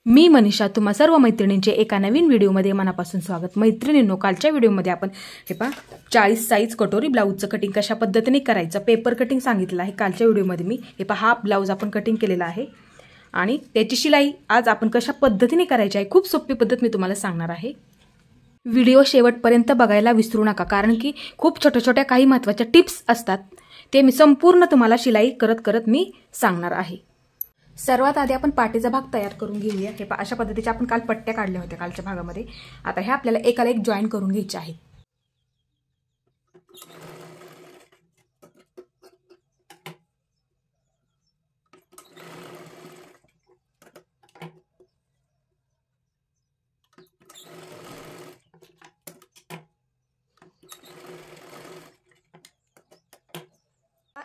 मी मनीषा, तुम्हा सर्व मैत्रिणींचे एका नवीन व्हिडिओमध्ये मनापासून स्वागत। मैत्रिणींनो, कालच्या व्हिडिओमध्ये आपण हे पहा 40 साइज कटोरी ब्लाऊजचं कटिंग कशा पद्धतीने करायचं पेपर कटिंग सांगितलं आहे। कालच्या व्हिडिओमध्ये मी हे पहा हा ब्लाऊज आपण कटिंग केलेला आहे आणि त्याची शिलाई आज आपण कशा पद्धतीने करायची आहे, खूप सोपी पद्धत मी तुम्हाला सांगणार आहे। व्हिडिओ शेवटपर्यंत बघायला विसरू नका, कारण की खूप छोट्या छोट्या काही महत्त्वाच्या टिप्स असतात, ते मी संपूर्ण तुम्हाला शिलाई करत करत मी सांगणार आहे। सर्वात आधी आपण पाटीचा भाग तयार करून घेऊया। हे अशा पद्धतीचे आपण काल पट्ट्या काढल्या होत्या कालच्या भागामध्ये। आता हे आपल्याला एकाला एक जॉईन करून घ्यायचे आहे।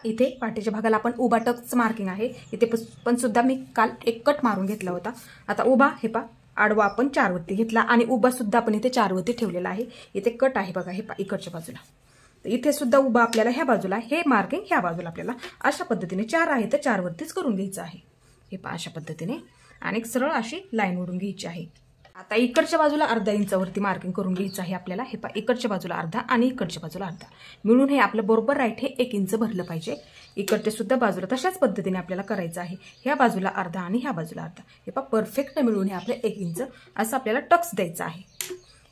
इथे पाटीच्या भागाला आपण उभा टक्स मार्किंग आहे, इथे पण सुद्धा मी काल एक कट मारून घेतला होता। आता उभा हे पा आडवा आपण 4 वरती घेतला आणि उभा सुद्धा आपण इथे 4 वरती ठेवलेला आहे। इथे कट आहे बघा, हे पा इकडच्या बाजूला, तर इथे सुद्धा उभा आपल्याला ह्या बाजूला, हे मार्किंग ह्या बाजूला आपल्याला अशा पद्धतीने 4 आहे तर 4 वरतीच करून घ्यायचं आहे। हे पा अशा पद्धतीने आणि एक सरळ अशी लाईन ओढून घ्यायची आहे। आता इकडच्या बाजूला अर्धा इंचावरती मार्किंग करून घ्यायचं आहे आपल्याला। हे पा इकडच्या बाजूला अर्धा आणि इकडच्या बाजूला अर्धा मिळून हे आपलं बरोबर राईट हे 1 इंच भरलं पाहिजे। इकडच्या सुद्धा बाजूला तशाच पद्धतीने आपल्याला करायचं आहे। ह्या बाजूला अर्धा आणि ह्या बाजूला अर्धा, हे पा परफेक्ट मिळून हे आपलं 1 इंच असं आपल्याला टक्स द्यायचं आहे।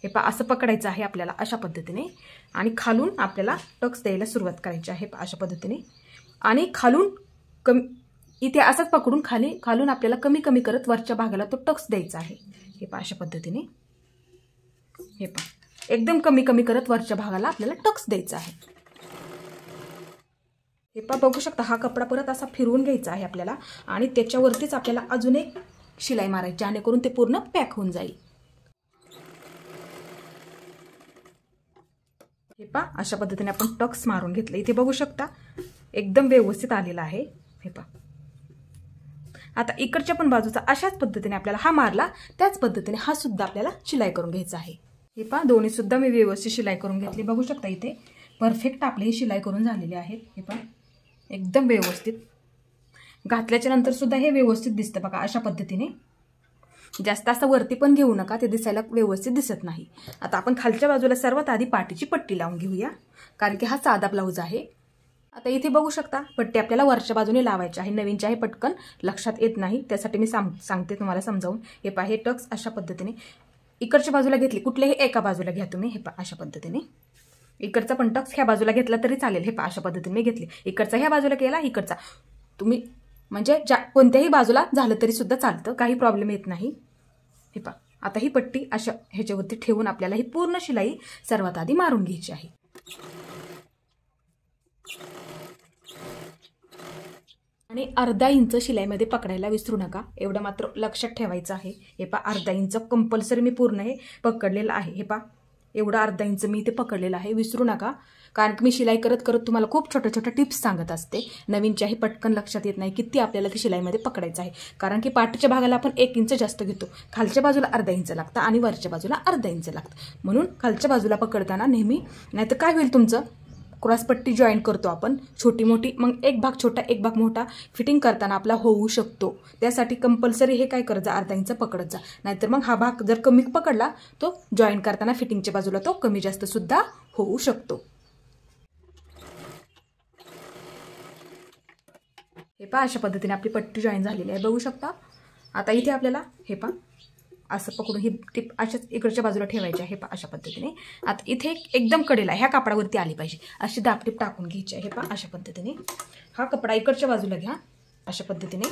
हे पा असं पकडायचं आहे आपल्याला अशा पद्धतीने आणि खालून आपल्याला टक्स द्यायला सुरुवात करायची आहे अशा पद्धतीने आणि खालून कमी इथे असंच पकडून खालून आपल्याला कमी कमी करत वरच्या भागाला तो टक्स द्यायचा आहे। हे पा अशा पद्धतीने, हे पा एकदम कमी कमी करत वरच्या भागाला आपल्याला टक्स द्यायचा आहे। हे पा बघू शकता, हा कपडा परत असा फिरवून घ्यायचा आहे आपल्याला आणि त्याच्यावरतीच आपल्याला अजून एक शिलाई मारायची, जेणेकरून ते पूर्ण पॅक होऊन जाईल। हे पा अशा पद्धतीने आपण टक्स मारून घेतले, इथे बघू शकता एकदम व्यवस्थित आलेला आहे। हे पा आता इकडच्या पण बाजूचा अशाच पद्धतीने आपल्याला हा मारला, त्याच पद्धतीने हा सुद्धा आपल्याला शिलाई करून घ्यायचा आहे। हे पा दोन्ही सुद्धा मी व्यवस्थित शिलाई करून घेतली, बघू शकता इथे परफेक्ट आपली ही शिलाई करून झालेली आहे। हे पा एकदम व्यवस्थित घातल्याच्या नंतर सुद्धा हे व्यवस्थित दिसतं बघा अशा पद्धतीने। जास्त असं वरती पण घेऊ नका, ते दिसायला व्यवस्थित दिसत नाही। आता आपण खालच्या बाजूला सर्वात आधी पाटीची पट्टी लावून घेऊया, कारण की हा साधा ब्लाऊज आहे। आता इथे बघू शकता पट्टी आपल्याला वरच्या बाजूने लावायची आहे, नवीनच्या आहे पटकन लक्षात येत नाही, त्यासाठी मी सांगते तुम्हाला समजावून। हे पा हे टक्स अशा पद्धतीने इकडच्या बाजूला घेतली, कुठल्याही एका बाजूला घ्या तुम्ही। हे पा अशा पद्धतीने इकडचा पण टक्स ह्या बाजूला घेतला तरी चालेल। हे पा अशा पद्धतीने मी घेतली, इकडचा ह्या बाजूला केला, इकडचा तुम्ही म्हणजे कोणत्याही बाजूला झालं तरी सुद्धा चालतं, काही प्रॉब्लेम येत नाही। हे पा आता ही पट्टी अशा ह्याच्यावरती ठेवून आपल्याला ही पूर्ण शिलाई सर्वात आधी मारून घ्यायची आहे। आणि अर्धा इंच शिलाईमध्ये पकडायला विसरू नका, एवढं मात्र लक्षात ठेवायचं आहे। हे पा अर्धा इंच कंपल्सरी मी पूर्ण हे पकडलेलं आहे। हे पा एवढं अर्धा इंच मी इथे पकडलेलं आहे, विसरू नका, कारण की मी शिलाई करत करत तुम्हाला खूप छोट्या छोट्या टिप्स सांगत असते। नवीनच्याही पटकन लक्षात येत नाही किती आपल्याला ती शिलाईमध्ये पकडायचं आहे, कारण की पाठीच्या भागाला आपण 1 इंच जास्त घेतो, खालच्या बाजूला अर्धा इंच लागतं आणि वरच्या बाजूला अर्धा इंच लागतं, म्हणून खालच्या बाजूला पकडताना नेहमी, नाहीतर काय होईल तुमचं क्रॉसपट्टी जॉईन करतो आपण छोटी मोठी, मग एक भाग छोटा एक भाग मोठा फिटिंग करताना आपला होऊ शकतो। त्यासाठी कंपल्सरी हे काय करत जा, अर्धा इंच पकडत जा, नाहीतर मग हा भाग जर कमी पकडला तो जॉईन करताना फिटिंगच्या बाजूला तो कमी जास्त सुद्धा होऊ शकतो। हे पा अशा पद्धतीने आपली पट्टी जॉईन झालेली आहे, बघू शकता। आता इथे आपल्याला हे पा असं पकडून ही टिप अशाच इकडच्या बाजूला ठेवायची आहे। पा अशा पद्धतीने आता इथे एकदम कडेला ह्या कापडावरती आली पाहिजे, अशी दाबटीप टाकून घ्यायची आहे। पा अशा पद्धतीने हा कपडा इकडच्या बाजूला घ्या अशा पद्धतीने।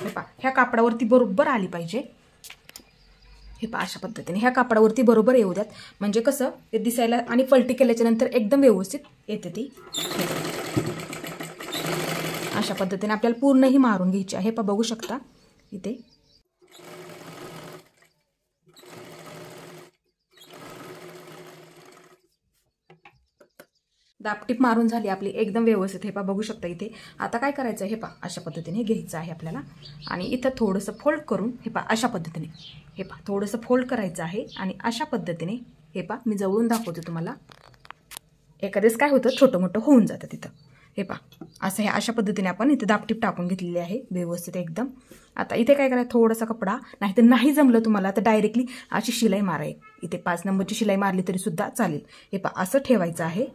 हे पा ह्या कापडावरती बरोबर आली पाहिजे। हे पा अशा पद्धतीने ह्या कापडावरती बरोबर येऊ द्यात, म्हणजे कसं ते दिसायला आणि पलटी केल्याच्या नंतर एकदम व्यवस्थित येते ती। अशा पद्धतीने आपल्याला पूर्ण ही मारून घ्यायची आहे। पा बघू शकता इथे दापटीप मारून झाली आपली एकदम व्यवस्थित। हे पा बघू शकता इथे आता काय करायचं, हे पा अशा पद्धतीने घ्यायचं आहे आपल्याला आणि इथं थोडंसं फोल्ड करून हे पा अशा पद्धतीने, हे पा थोडंसं फोल्ड करायचं आहे आणि अशा पद्धतीने हे पा मी जवळून दाखवते तुम्हाला। एखादेच काय होतं छोटं मोठं होऊन जातं तिथं, हे पहा असं हे अशा पद्धतीने आपण इथे दाबटीप टाकून घेतलेली आहे व्यवस्थित एकदम. आता इथे काय करायचं, थोडासा कपडा, नाहीतर नाही जमलं तुम्हाला तर डायरेक्टली अशी शिलाई मारा. इथे 5 नंबरची शिलाई मारली तरी सुद्धा चालेल. हे पहा असं ठेवायचं आहे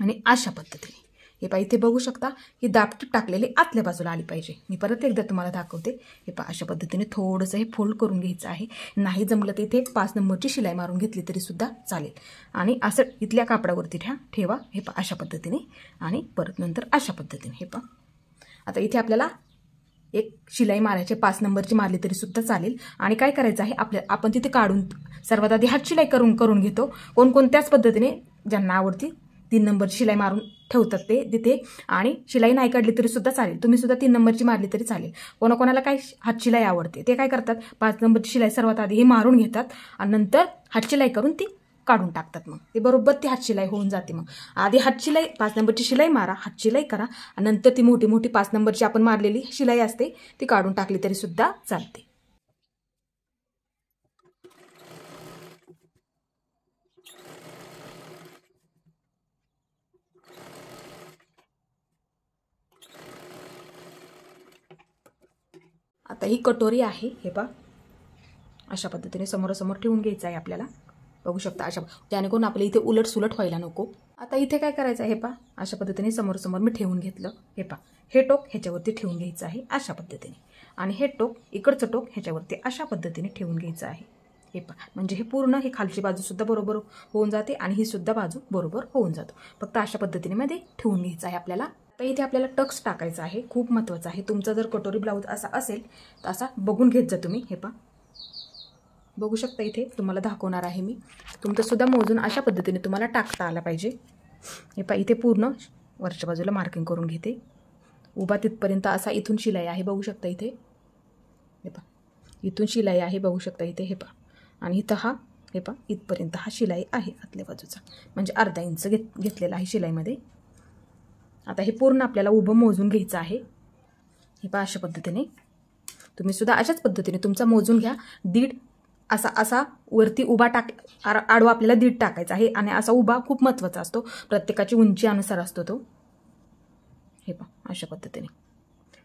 आणि अशा पद्धतीने हे पहा इथे बघू शकता की दाबटीप टाकलेली आतल्या बाजूला आली पाहिजे. मी परत एकदा तुम्हाला दाखवते. हे पहा अशा पद्धतीने थोडंसं हे फोल्ड करून घ्यायचं आहे. नाही जमलं तर इथे 5 नंबरची शिलाई मारून घेतली तरी सुद्धा चालेल. आणि असं इथल्या कापडावरती ठेवा. हे पहा अशा पद्धतीने आणि परत नंतर अशा पद्धतीने. हे पहा आता इथे आपल्याला एक शिलाई मारायची 5 नंबरची मारली तरी सुद्धा चालेल. आणि काय करायचं आहे, आपण तिथे काढून सर्वात आधी हात शिलाई करून घेतो. कोणत्याच पद्धतीने ज्यांना आवडती 3 नंबरची शिलाई मारून ठेवतात ते तिथे. आणि शिलाई नाही काढली तरी सुद्धा चालेल, तुम्ही सुद्धा 3 नंबरची मारली तरी चालेल. कोणाकोणाला काय हात शिलाई आवडते ते काय करतात, 5 नंबरची शिलाई सर्वात आधी हे मारून घेतात आणि नंतर हात शिलाई करून ती काढून टाकतात. मग ते बरोबर ती हात शिलाई होऊन जाते. मग आधी हात शिलाई 5 नंबरची शिलाई मारा, हात शिलाई करा आणि नंतर ती मोठी मोठी 5 नंबरची आपण मारलेली शिलाई असते ती काढून टाकली तरी सुद्धा चालते. आता ही कटोरी आहे. हे पहा अशा पद्धतीने समोरासमोर ठेवून घ्यायचं आहे आपल्याला. बघू शकता अशा, जेणेकरून आपल्या इथे उलट सुलट व्हायला नको. आता इथे काय करायचं आहे, हे पहा अशा पद्धतीने समोरासमोर मी ठेवून घेतलं. हे पहा हे टोक ह्याच्यावरती ठेवून घ्यायचं आहे अशा पद्धतीने आणि हे टोक इकडचं टोक ह्याच्यावरती अशा पद्धतीने ठेवून घ्यायचं आहे. हे पहा म्हणजे हे पूर्ण ही खालची बाजू सुद्धा बरोबर होऊन जाते आणि ही सुद्धा बाजू बरोबर होऊन जातो. फक्त अशा पद्धतीने मध्ये ठेवून घ्यायचं आहे आपल्याला. तर इथे आपल्याला टक्स टाकायचा आहे, खूप महत्त्वाचं आहे. तुमचा जर कटोरी ब्लाऊज असा असेल तर असा बघून घेत जा तुम्ही. हे पहा बघू शकता इथे तुम्हाला दाखवणार आहे मी. तुमचं सुद्धा मोजून अशा पद्धतीने तुम्हाला टाकता आला पाहिजे. हे पहा इथे पूर्ण वरच्या बाजूला मार्किंग करून घेते. उभा तिथपर्यंत असा इथून शिलाई आहे बघू शकता इथे. हे पहा इथून शिलाई आहे बघू शकता इथे. हे पहा आणि इथं हा हे पहा इथपर्यंत हा शिलाई आहे आतल्या बाजूचा, म्हणजे अर्धा इंच घेतलेला आहे शिलाईमध्ये. आता हे पूर्ण आपल्याला उभं मोजून घ्यायचं आहे. हे पहा अशा पद्धतीने तुम्ही सुद्धा अशाच पद्धतीने तुमचा मोजून घ्या. दीड असा वरती उभा आडवा आपल्याला दीड टाकायचा आहे आणि असा उभा खूप महत्त्वाचा असतो, प्रत्येकाची उंची अनुसार असतो तो. हे पहा अशा पद्धतीने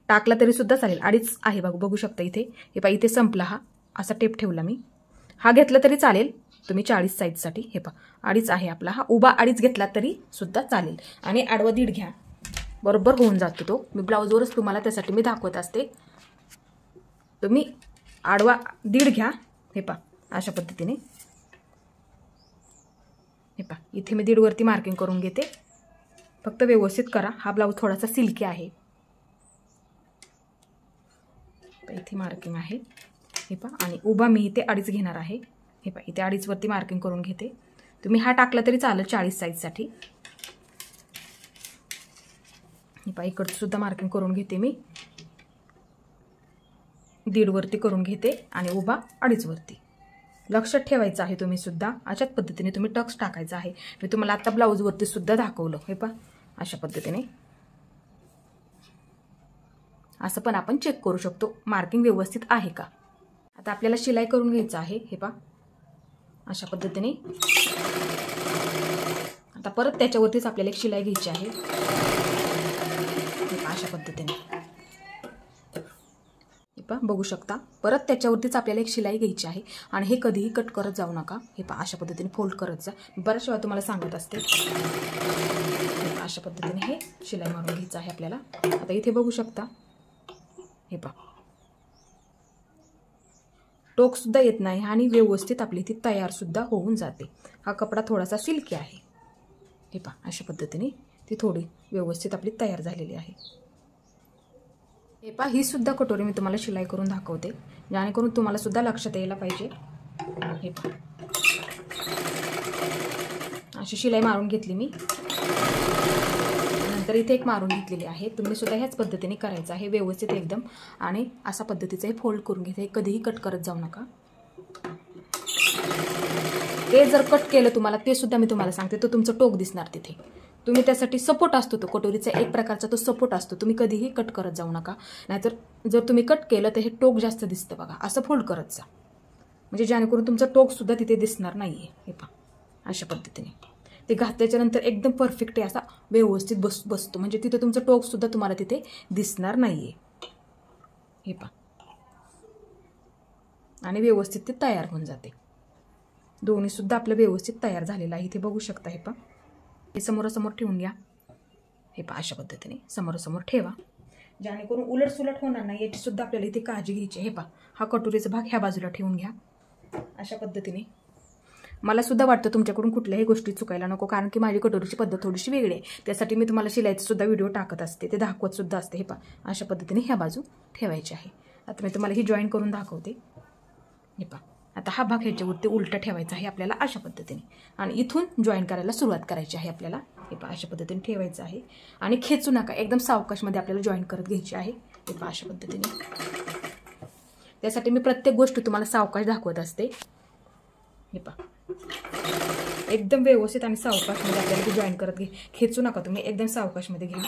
टाकला तरी सुद्धा चालेल. 2.5 आहे बघू शकता इथे. हे पहा इथे संपला हा असा टेप ठेवला मी. हा घेतला तरी चालेल तुम्ही 40 साईजसाठी. हे पहा 2.5 आहे आपला हा. उभा 2.5 घेतला तरी सुद्धा चालेल आणि आडवा दीड घ्या, बरोबर होऊन जातो तो. मी ब्लाऊजवरच तुम्हाला त्यासाठी मी दाखवत असते. तुम्ही आडवा दीड घ्या. हे पहा अशा पद्धतीने. हे पहा इथे मी 1.5 वरती मार्किंग करून घेते. फक्त व्यवस्थित करा, हा ब्लाऊज थोडासा सिल्की आहे. इथे मार्किंग आहे. हे पहा आणि उभा मी इथे 2.5 घेणार आहे. हे पहा इथे 2.5 वरती मार्किंग करून घेते. तुम्ही हा टाकला तरी चालेल 40 साईजसाठी. हे पहा इकडचं सुद्धा मार्किंग करून घेते मी. 1.5 वरती करून घेते आणि उभा 2.5 वरती. लक्षात ठेवायचं आहे तुम्ही सुद्धा अशाच पद्धतीने तुम्ही टक्स टाकायचा आहे. मी तुम्हाला आता ब्लाऊजवरती सुद्धा दाखवलं. हे पहा अशा पद्धतीने. असं पण आपण चेक करू शकतो मार्किंग व्यवस्थित आहे का. आता आपल्याला शिलाई करून घ्यायचं आहे. हे पहा अशा पद्धतीने. आता परत त्याच्यावरतीच आपल्याला एक शिलाई घ्यायची आहे. हे पहा अशा पद्धतीने. हे पहा बघू शकता परत त्याच्यावरतीच आपल्याला एक शिलाई घ्यायची आहे आणि हे कधीही कट करत जाऊ नका. हे पहा अशा पद्धतीने फोल्ड करत जा. बऱ्याच वेळा तुम्हाला सांगत असते. अशा पद्धतीने हे शिलाई मारून घ्यायचं आहे आपल्याला. आता इथे बघू शकता. हे पहा टोक सुद्धा येत नाही आणि व्यवस्थित आपली ती तयार सुद्धा होऊन जाते. हा कपडा थोडासा सिल्की आहे. हे पहा अशा पद्धतीने ती थोडी व्यवस्थित आपली तयार झालेली आहे. हे पहा ही सुद्धा कटोरी मी तुम्हाला शिलाई करून दाखवते, जेणेकरून तुम्हाला सुद्धा लक्षात यायला पाहिजे. हे पहा अशी शिलाई मारून घेतली मी. नंतर इथे एक मारून घेतलेली आहे. तुम्ही सुद्धा ह्याच पद्धतीने करायचं आहे व्यवस्थित एकदम. आणि अशा पद्धतीचं हे फोल्ड करून घ्यायचं. कधीही कट करत जाऊ नका. ते जर कट केलं तुम्हाला ते सुद्धा मी तुम्हाला सांगते तर तुमचं टोक दिसणार तिथे. तुम्ही त्यासाठी सपोर्ट असतो तो कटोरीचा एक प्रकारचा तो सपोर्ट असतो. तुम्ही कधीही कट करत जाऊ नका, नाहीतर जर तुम्ही कट केलं तर हे टोक जास्त दिसतं बघा. असं फोल्ड करत जा म्हणजे जेणेकरून तुमचं टोक सुद्धा तिथे दिसणार नाहीये. हे पहा अशा पद्धतीने ते घातल्याच्या नंतर एकदम परफेक्ट आहे, असा व्यवस्थित बसतो. म्हणजे तिथे तुमचं टोक सुद्धा तुम्हाला तिथे दिसणार नाहीये. हे पहा, आणि व्यवस्थित ते तयार होऊन जाते. दोन्ही सुद्धा आपलं व्यवस्थित तयार झालेलं आहे. इथे बघू शकता. हे पहा, हे समोरासमोर ठेवून घ्या. हे पहा, अशा पद्धतीने समोरासमोर ठेवा, जेणेकरून उलटसुलट होणार नाही याची सुद्धा आपल्याला इथे काळजी घ्यायची. हे पहा, हा कटोरीचा भाग ह्या बाजूला ठेवून घ्या. अशा पद्धतीने मला सुद्धा वाटतं तुमच्याकडून कुठल्याही गोष्टी चुकायला नको, कारण की माझी कटोरीची पद्धत थोडीशी वेगळी आहे. त्यासाठी मी तुम्हाला शिलाईचा सुद्धा व्हिडिओ टाकत असते, ते दाखवत सुद्धा असते. हे पहा, अशा पद्धतीने ह्या बाजू ठेवायची आहे. आता मी तुम्हाला ही जॉईन करून दाखवते. हे पहा, आता हा भाग ह्याच्यावरती उलटा ठेवायचा आहे आपल्याला अशा पद्धतीने, आणि इथून जॉईन करायला सुरुवात करायची आहे आपल्याला. हे पहा, अशा पद्धतीने ठेवायचं आहे आणि खेचू नका, एकदम सावकाशमध्ये आपल्याला जॉईन करत घ्यायची आहे. हे पहा, अशा पद्धतीने. त्यासाठी मी प्रत्येक गोष्ट तुम्हाला सावकाश दाखवत असते. हे पहा, एकदम व्यवस्थित आणि सावकाशमध्ये आपल्याला जॉईन करत घे. खेचू नका तुम्ही, एकदम सावकाशमध्ये घ्या.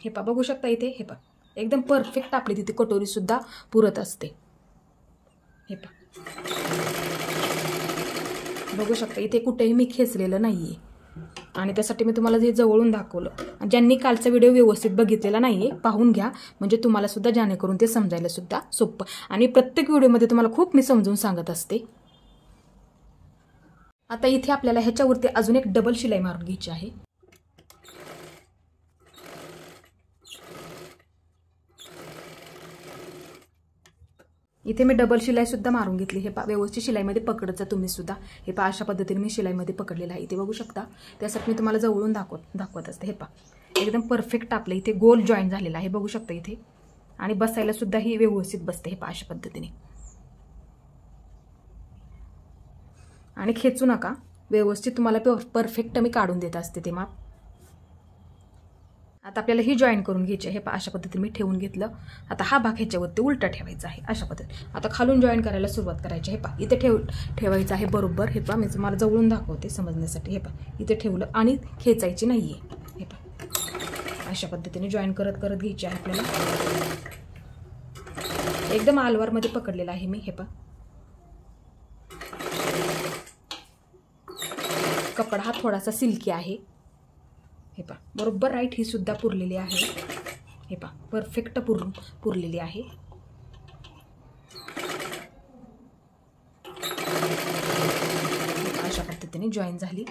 हे पहा, बघू शकता इथे. हे पहा, एकदम परफेक्ट आपली तिथे कटोरी सुद्धा पुरत असते. हे पहा, बघू शकता इथे कुठेही मी खेचलेलं नाहीये, आणि त्यासाठी मी तुम्हाला जे जवळून दाखवलं. ज्यांनी कालचा व्हिडिओ व्यवस्थित बघितलेला नाहीये पाहून घ्या, म्हणजे तुम्हाला सुद्धा जेणेकरून ते समजायला सुद्धा सोपं. आणि प्रत्येक व्हिडिओमध्ये तुम्हाला खूप मी समजून सांगत असते. आता इथे आपल्याला ह्याच्यावरती अजून एक डबल शिलाई मारून घ्यायची आहे. इथे मी डबल शिलाई सुद्धा मारून घेतली. हे पहा, व्यवस्थित शिलाईमध्ये पकडत जा तुम्ही सुद्धा. हे पहा, अशा पद्धतीने मी शिलाईमध्ये पकडलेलं आहे. इथे बघू शकता. त्यासाठी मी तुम्हाला जवळून दाखवत असते. हे पहा, एकदम परफेक्ट आपलं इथे गोल जॉईन झालेला आहे. बघू शकता इथे, आणि बसायला सुद्धा ही व्यवस्थित बसते. हे पहा, अशा पद्धतीने. आणि खेचू नका, व्यवस्थित तुम्हाला परफेक्ट मी काढून देत असते ते माप. आता आपल्याला ही जॉईन करून घ्यायची आहे. अशा पद्धतीने मी ठेवून घेतलं. आता हा भाग ह्याच्यावरती उलटा ठेवायचा आहे अशा पद्धतीने. आता खालून जॉईन करायला सुरुवात करायची. हे पहा, इथे ठेवायचं आहे बरोबर. हे पहा, मी तुम्हाला जवळून दाखवते समजण्यासाठी. हे पहा, इथे ठेवलं आणि खेचायची नाहीये. हे पहा, अशा पद्धतीने जॉईन करत करत घ्यायची आहे आपल्याला. एकदम आलवारमध्ये पकडलेला आहे मी. हे पहा, कपडा हा थोडासा सिल्की आहे. हे पहा, बरोबर राईट ही सुद्धा पुरलेली आहे. हे पहा, परफेक्ट पुरलेली आहे. अशा पद्धतीने जॉईन झाली.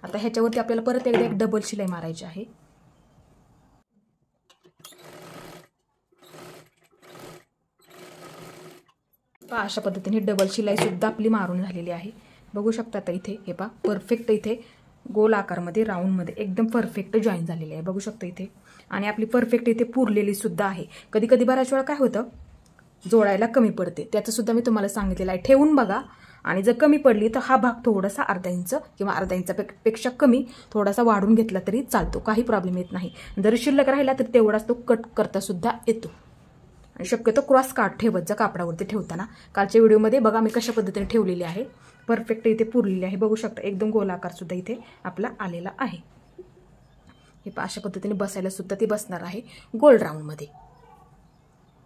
आता ह्याच्यावरती आपल्याला परत एकदा एक डबल शिलाई मारायची आहे. पहा, अशा पद्धतीने डबल शिलाई सुद्धा आपली मारून झालेली आहे. बघू शकता आता इथे. हे पहा, परफेक्ट इथे गोल आकारमध्ये राऊंडमध्ये एकदम परफेक्ट जॉईन झालेली आहे. बघू शकता इथे. आणि आपली परफेक्ट इथे पुरलेली सुद्धा आहे. कधी कधी बऱ्याच वेळा काय होतं, जोडायला कमी पडते. त्याचं सुद्धा मी तुम्हाला सांगितलेलं आहे. ठेवून बघा, आणि जर कमी पडली तर हा भाग थोडासा अर्धा इंच किंवा अर्धा इंचापेक्षा कमी थोडासा वाढून घेतला तरी चालतो, काही प्रॉब्लेम येत नाही. जरी शिल्लक राहिला तर तेवढाच तो कट करता सुद्धा येतो. आणि शक्यतो क्रॉस काट ठेवत जा कापडावरती ठेवताना. कालच्या व्हिडिओमध्ये बघा मी कशा पद्धतीने ठेवलेली आहे. परफेक्ट इथे पुरलेली आहे. बघू शकता, एकदम गोलाकार सुद्धा इथे आपला आलेला आहे. हे पहा, अशा पद्धतीने बसायला सुद्धा ती बसणार आहे गोल राऊंडमध्ये.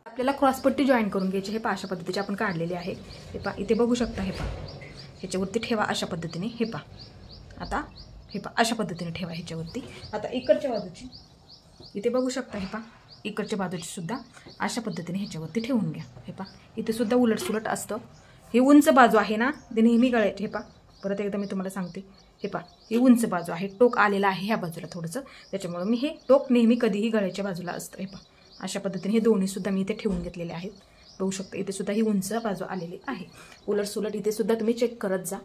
आपल्याला क्रॉसपट्टी जॉईन करून घ्यायची. हे पहा, अशा पद्धतीची आपण काढलेली आहे. हे पहा, इथे बघू शकता. हे पहा, ह्याच्यावरती ठेवा अशा पद्धतीने. हे पहा, आता हे पहा, अशा पद्धतीने ठेवा ह्याच्यावरती. आता इकडच्या बाजूची इथे बघू शकता. हे पहा, इकडच्या बाजूची सुद्धा अशा पद्धतीने ह्याच्यावरती ठेवून घ्या. हे पहा, इथे सुद्धा उलटसुलट असतं. ही उंच बाजू आहे ना, ते नेहमी गळायची. हे पहा, परत एकदा मी तुम्हाला सांगते. हे पहा, ही उंच बाजू आहे, टोक आलेला आहे ह्या बाजूला थोडंसं, त्याच्यामुळे मी हे टोक नेहमी कधीही गळ्याच्या बाजूला असतं. हे पहा, अशा पद्धतीने हे दोन्ही सुद्धा मी इथे ठेवून घेतलेले आहेत. बघू शकता, इथे सुद्धा ही उंच बाजू आलेली आहे. उलटसुलट इथे सुद्धा तुम्ही चेक करत जा.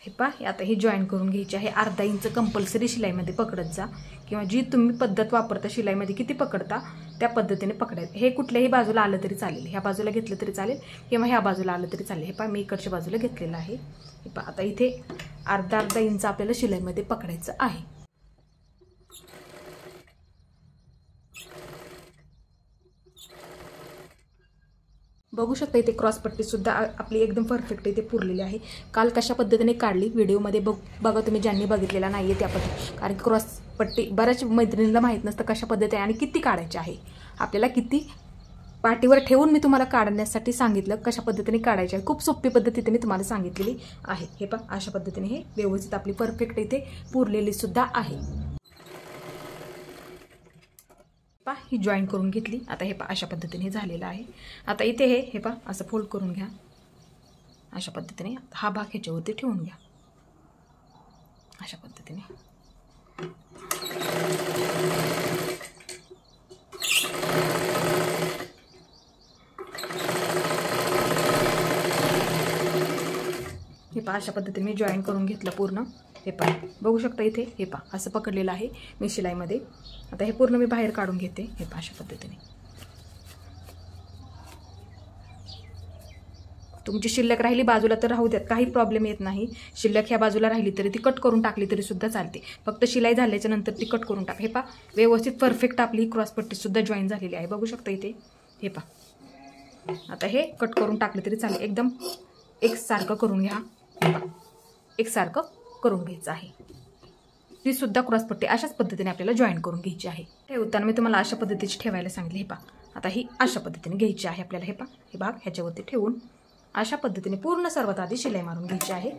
हे पहा, आता हे जॉईन करून घ्यायचे आहे. अर्धा इंच कंपल्सरी शिलाईमध्ये पकडत जा, किंवा जी तुम्ही पद्धत वापरता शिलाईमध्ये किती पकडता त्या पद्धतीने पकडायचं. हे कुठल्याही बाजूला आलं तरी चालेल, ह्या बाजूला घेतलं तरी चालेल किंवा ह्या बाजूला आलं तरी चालेल. हे पहा, मी इकडच्या बाजूला घेतलेलं आहे. हे पहा, आता इथे अर्धा इंच आपल्याला शिलाईमध्ये पकडायचं आहे. बघू शकता, इथे क्रॉसपट्टी सुद्धा आपली एकदम परफेक्ट इथे पुरलेली आहे. काल कशा पद्धतीने काढली व्हिडिओमध्ये बघा तुम्ही, ज्यांनी बघितलेला नाहीये त्या पद्धती. कारण की क्रॉसपट्टी बऱ्याच मैत्रिणींना माहीत नसतं कशा पद्धतीने आणि किती काढायची आहे, आपल्याला किती पाठीवर ठेवून मी तुम्हाला काढण्यासाठी सांगितलं कशा पद्धतीने काढायचे आहे. खूप सोपी पद्धतीने मी तुम्हाला सांगितलेली आहे. हे पहा अशा पद्धतीने हे व्यवस्थित आपली परफेक्ट इथे पुरलेली सुद्धा आहे. पहा ही जॉईन करून घेतली. आता हे पहा अशा पद्धतीने हे झालेलं आहे. आता इथे हे पहा असं फोल्ड करून घ्या. अशा पद्धतीने हा भाग ह्याच्यावरती ठेवून घ्या. अशा पद्धतीने हे पहा अशा पद्धतीने मी जॉईन करून घेतलं पूर्ण. हे पहा बघू शकता इथे हे पहा असं पकडलेलं आहे मी शिलाईमध्ये. आता हे पूर्ण मी बाहेर काढून घेते. हे पहा अशा पद्धतीने तुमची शिल्लक राहिली बाजूला तर राहू द्यात, काही प्रॉब्लेम येत नाही. शिल्लक ह्या बाजूला राहिली तरी ती कट करून टाकली तरी सुद्धा चालते. फक्त शिलाई झाल्याच्या नंतर ती कट करून टाक. हे पहा व्यवस्थित परफेक्ट आपली ही क्रॉसपट्टी सुद्धा जॉईन झालेली आहे. बघू शकता इथे हे पहा. आता हे कट करून टाकले तरी चालेल. एकदम एकसारखं करून घ्या. हे पहा एकसारखं करून घ्यायचं आहे. ती सुद्धा क्रॉसपट्टी अशाच पद्धतीने आपल्याला जॉईन करून घ्यायची आहे. ठेवताना मी तुम्हाला अशा पद्धतीची ठेवायला सांगितले. हे पहा आता ही अशा पद्धतीने घ्यायची आहे आपल्याला. हे पहा हे भाग ह्याच्यावरती ठेवून अशा पद्धतीने पूर्ण सर्वात आधी शिलाई मारून घ्यायची आहे.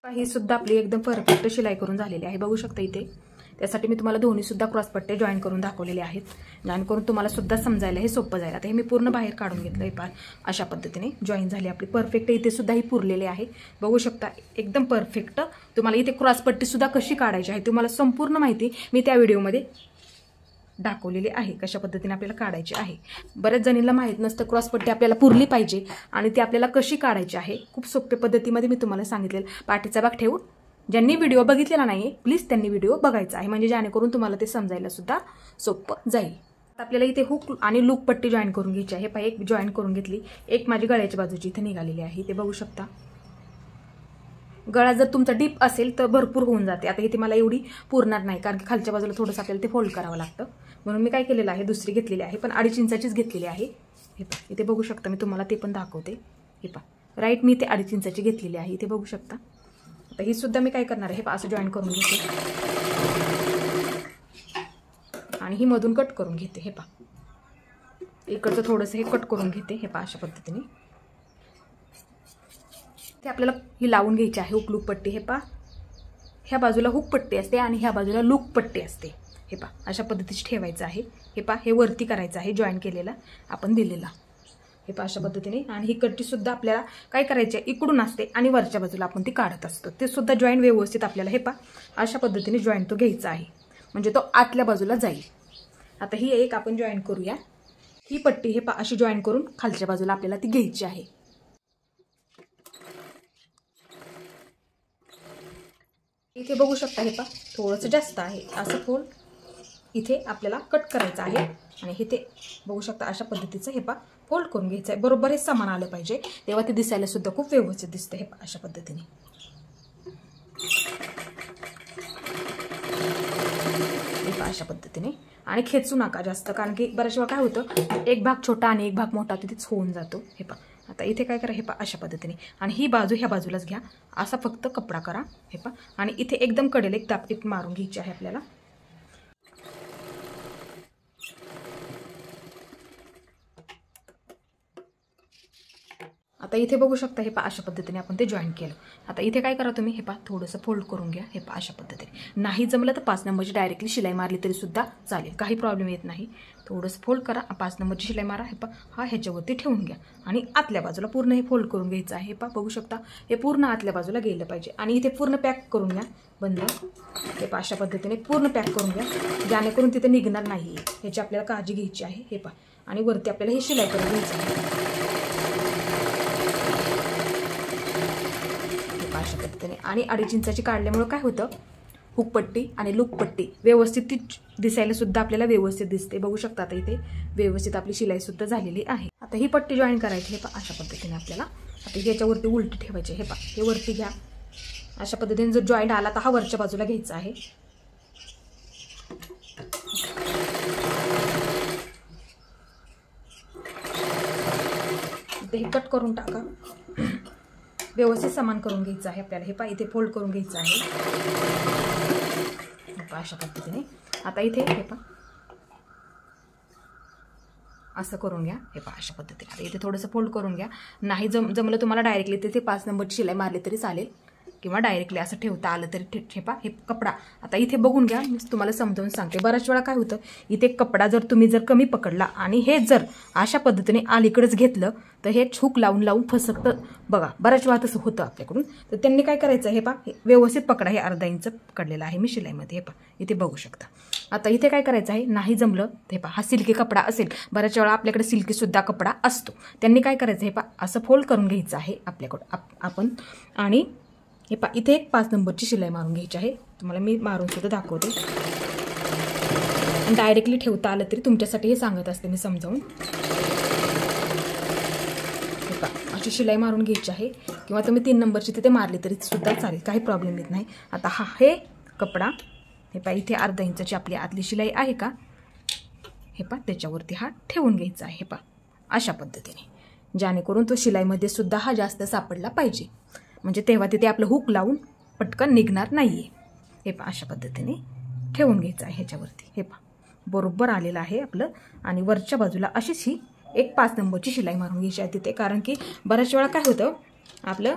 ही सुद्धा आपली एकदम परफेक्ट शिलाई करून झालेली आहे. बघू शकता इथे. त्यासाठी मी तुम्हाला दोन्ही सुद्धा क्रॉसपट्टे जॉईन करून दाखवलेले आहेत, जेणेकरून तुम्हाला सुद्धा समजायला हे सोपं जाईल. आता हे मी पूर्ण बाहेर काढून घेतलं. हे पहा अशा पद्धतीने जॉईन झाली आपली परफेक्ट. इथे सुद्धा ही पुरलेली आहे. बघू शकता एकदम परफेक्ट. तुम्हाला इथे क्रॉसपट्टी सुद्धा कशी काढायची आहे तुम्हाला संपूर्ण माहिती मी त्या व्हिडिओमध्ये दाखवलेली आहे, कशा पद्धतीने आपल्याला काढायची आहे. बऱ्याच जणींना माहीत नसतं क्रॉसपट्टी आपल्याला पुरली पाहिजे आणि ती आपल्याला कशी काढायची आहे. खूप सोप्या पद्धतीमध्ये मी तुम्हाला सांगितलेलं. पाठीचा भाग ठेवून ज्यांनी व्हिडिओ बघितलेला नाही प्लीज त्यांनी व्हिडिओ बघायचा आहे, म्हणजे जेणेकरून तुम्हाला ते समजायला सुद्धा सोपं जाईल. आपल्याला इथे हुक आणि लूप पट्टी जॉईन करून घ्यायची आहे. पहा एक जॉईन करून घेतली. एक माझी गळ्याच्या बाजूची इथे निघालेली आहे. ते बघू शकता. गळा जर तुमचा डीप असेल तर भरपूर होऊन जाते. आता इथे मला एवढी पुरणार नाही, कारण की खालच्या बाजूला थोडंसं आपल्याला ते फोल्ड करावं लागतं. म्हणून मी काय केलेलं आहे, दुसरी घेतलेली आहे, पण 2.5 इंचाचीच घेतलेली आहे. हे पहा इथे बघू शकता. मी तुम्हाला ते पण दाखवते. हे पहा राईट मी ते 2.5 इंचाची घेतलेली आहे. इथे बघू शकता. आता ही सुद्धा मी काय करणार आहे, हे पहा असं जॉईन करून घेते आणि ही मधून कट करून घेते. हे पहा इकडचं थोडंसं हे कट करून घेते. हे पहा अशा पद्धतीने ते आपल्याला ही लावून घ्यायची आहे हुक लूप पट्टी. हे पहा ह्या बाजूला हुक पट्टी असते आणि ह्या बाजूला लूप पट्टी असते. हे पहा अशा पद्धतीची ठेवायचं आहे. हे पहा हे वरती करायचं आहे जॉईन केलेला आपण दिलेला. हे पहा अशा पद्धतीने. आणि ही कट्टी सुद्धा आपल्याला काय करायची आहे, इकडून असते आणि वरच्या बाजूला आपण ती काढत असतो. ते सुद्धा जॉईन व्यवस्थित आपल्याला हे पहा अशा पद्धतीने जॉईन तो घ्यायचा आहे, म्हणजे तो आतल्या बाजूला जाईल. आता ही एक आपण जॉईन करूया. ही पट्टी हे पहा अशी जॉईन करून खालच्या बाजूला आपल्याला ती घ्यायची आहे. इथे बघू शकता. हे पहा थोडंसं जास्त आहे, असं फोल्ड इथे आपल्याला कट करायचं आहे आणि हे ते बघू शकता अशा पद्धतीचं हे पहा फोल्ड करून घ्यायचं आहे. बरोबर हे समान आलं पाहिजे, तेव्हा ते दिसायला सुद्धा खूप व्यवस्थित दिसतं. हे पहा अशा पद्धतीने. हे पहा अशा पद्धतीने. आणि खेचू नका जास्त, कारण की बऱ्याच वेळा काय होतं, एक भाग छोटा आणि एक भाग मोठा तिथेच होऊन जातो. हे पहा आता इथे काय करा, हे पहा अशा पद्धतीने. आणि ही बाजू ह्या बाजूलाच घ्या, असा फक्त कपडा करा. हे पहा आणि इथे एकदम कडेला एक दापटीप मारून घ्यायची आहे आपल्याला. आता इथे बघू शकता. हे पहा अशा पद्धतीने आपण ते जॉईन केलं. आता इथे काय करा तुम्ही, हे पहा थोडंसं फोल्ड करून घ्या. हे पहा अशा पद्धतीने. नाही जमलं तर 5 नंबरची डायरेक्टली शिलाई मारली तरी सुद्धा चालेल, काही प्रॉब्लेम येत नाही. थोडंसं फोल्ड करा, 5 नंबरची शिलाई मारा. हे पहा हा ह्याच्यावरती ठेवून घ्या आणि आतल्या बाजूला पूर्ण हे फोल्ड करून घ्यायचं आहे. हे पहा बघू शकता. हे पूर्ण आतल्या बाजूला गेलं पाहिजे आणि इथे पूर्ण पॅक करून घ्या बंद. हे पहा अशा पद्धतीने पूर्ण पॅक करून घ्या, जेणेकरून तिथे निघणार नाही. ह्याची आपल्याला काळजी घ्यायची आहे. हे पहा आणि वरती आपल्याला हे शिलाई करून घ्यायचं आहे अशा पद्धतीने. आणि 2.5 इंचाची काढल्यामुळे काय होतं, हुकपट्टी आणि लूपपट्टी व्यवस्थित ती दिसायला सुद्धा आपल्याला व्यवस्थित दिसते. बघू शकता. आता इथे व्यवस्थित आपली शिलाई सुद्धा झालेली आहे. आता ही पट्टी जॉईन करायची. हे पहा अशा पद्धतीने आपल्याला. आता ह्याच्यावरती उलटी ठेवायची. हे पहा हे वरती घ्या. अशा पद्धतीने जर जॉईंट आला तर हा वरच्या बाजूला घ्यायचा आहे. करून टाका. व्यवस्थित समान करून घ्यायचं आहे आपल्याला. हे पहा इथे फोल्ड करून घ्यायचं आहे अशा पद्धतीने. आता इथे हे पहा असं करून घ्या. हे पहा अशा पद्धतीने. आता इथे थोडंसं फोल्ड करून घ्या. नाही जमलं तुम्हाला डायरेक्टली तिथे 5 नंबरची शिलाई मारली तरी चालेल किंवा डायरेक्टली असं ठेवता आलं तरी ठेपा. हे कपडा आता इथे बघून घ्या. मी तुम्हाला समजावून सांगते. बऱ्याच वेळा काय होतं इथे कपडा जर तुम्ही जर कमी पकडला आणि हे जर अशा पद्धतीने अलीकडेच घेतलं तर हे हुक लावून लावून फसकतं. बघा बऱ्याच वेळा तसं होतं आपल्याकडून. तर त्यांनी काय करायचं हे पहा व्यवस्थित पकडा. हे अर्धा इंच पकडलेलं आहे मी शिलाईमध्ये. हे पहा इथे बघू शकता. आता इथे काय करायचं आहे नाही जमलं हे पहा हा सिल्की कपडा असेल. बऱ्याच वेळा आपल्याकडे सिल्कीसुद्धा कपडा असतो. त्यांनी काय करायचं हे पहा असं फोल्ड करून घ्यायचं आहे आपल्याकडं आपण. आणि हे पहा इथे एक 5 नंबरची शिलाई मारून घ्यायची आहे. तुम्हाला मी मारून सुद्धा दाखवते. डायरेक्टली ठेवता आलं तरी तुमच्यासाठी हे सांगत असते मी समजावून. हे पहा अशी शिलाई मारून घ्यायची आहे किंवा तुम्ही 3 नंबरची तिथे मारली तरी सुद्धा चालेल. काही प्रॉब्लेम येत नाही. आता हे कपडा हे पहा इथे अर्धा इंचाची आपली आतली शिलाई आहे का हे पहा त्याच्यावरती हा ठेवून घ्यायचा आहे. हे पहा अशा पद्धतीने जेणेकरून तो शिलाईमध्ये सुद्धा हा जास्त सापडला पाहिजे. म्हणजे तेव्हा तिथे आपलं हुक लावून पटकन निघणार नाहीये. हे पहा अशा पद्धतीने ठेवून घ्यायचं आहे ह्याच्यावरती. हे पहा बरोबर आलेलं आहे आपलं. आणि वरच्या बाजूला अशीच ही एक 5 नंबरची शिलाई मारून घ्यायची आहे तिथे. कारण की बऱ्याच वेळा काय होतं आपलं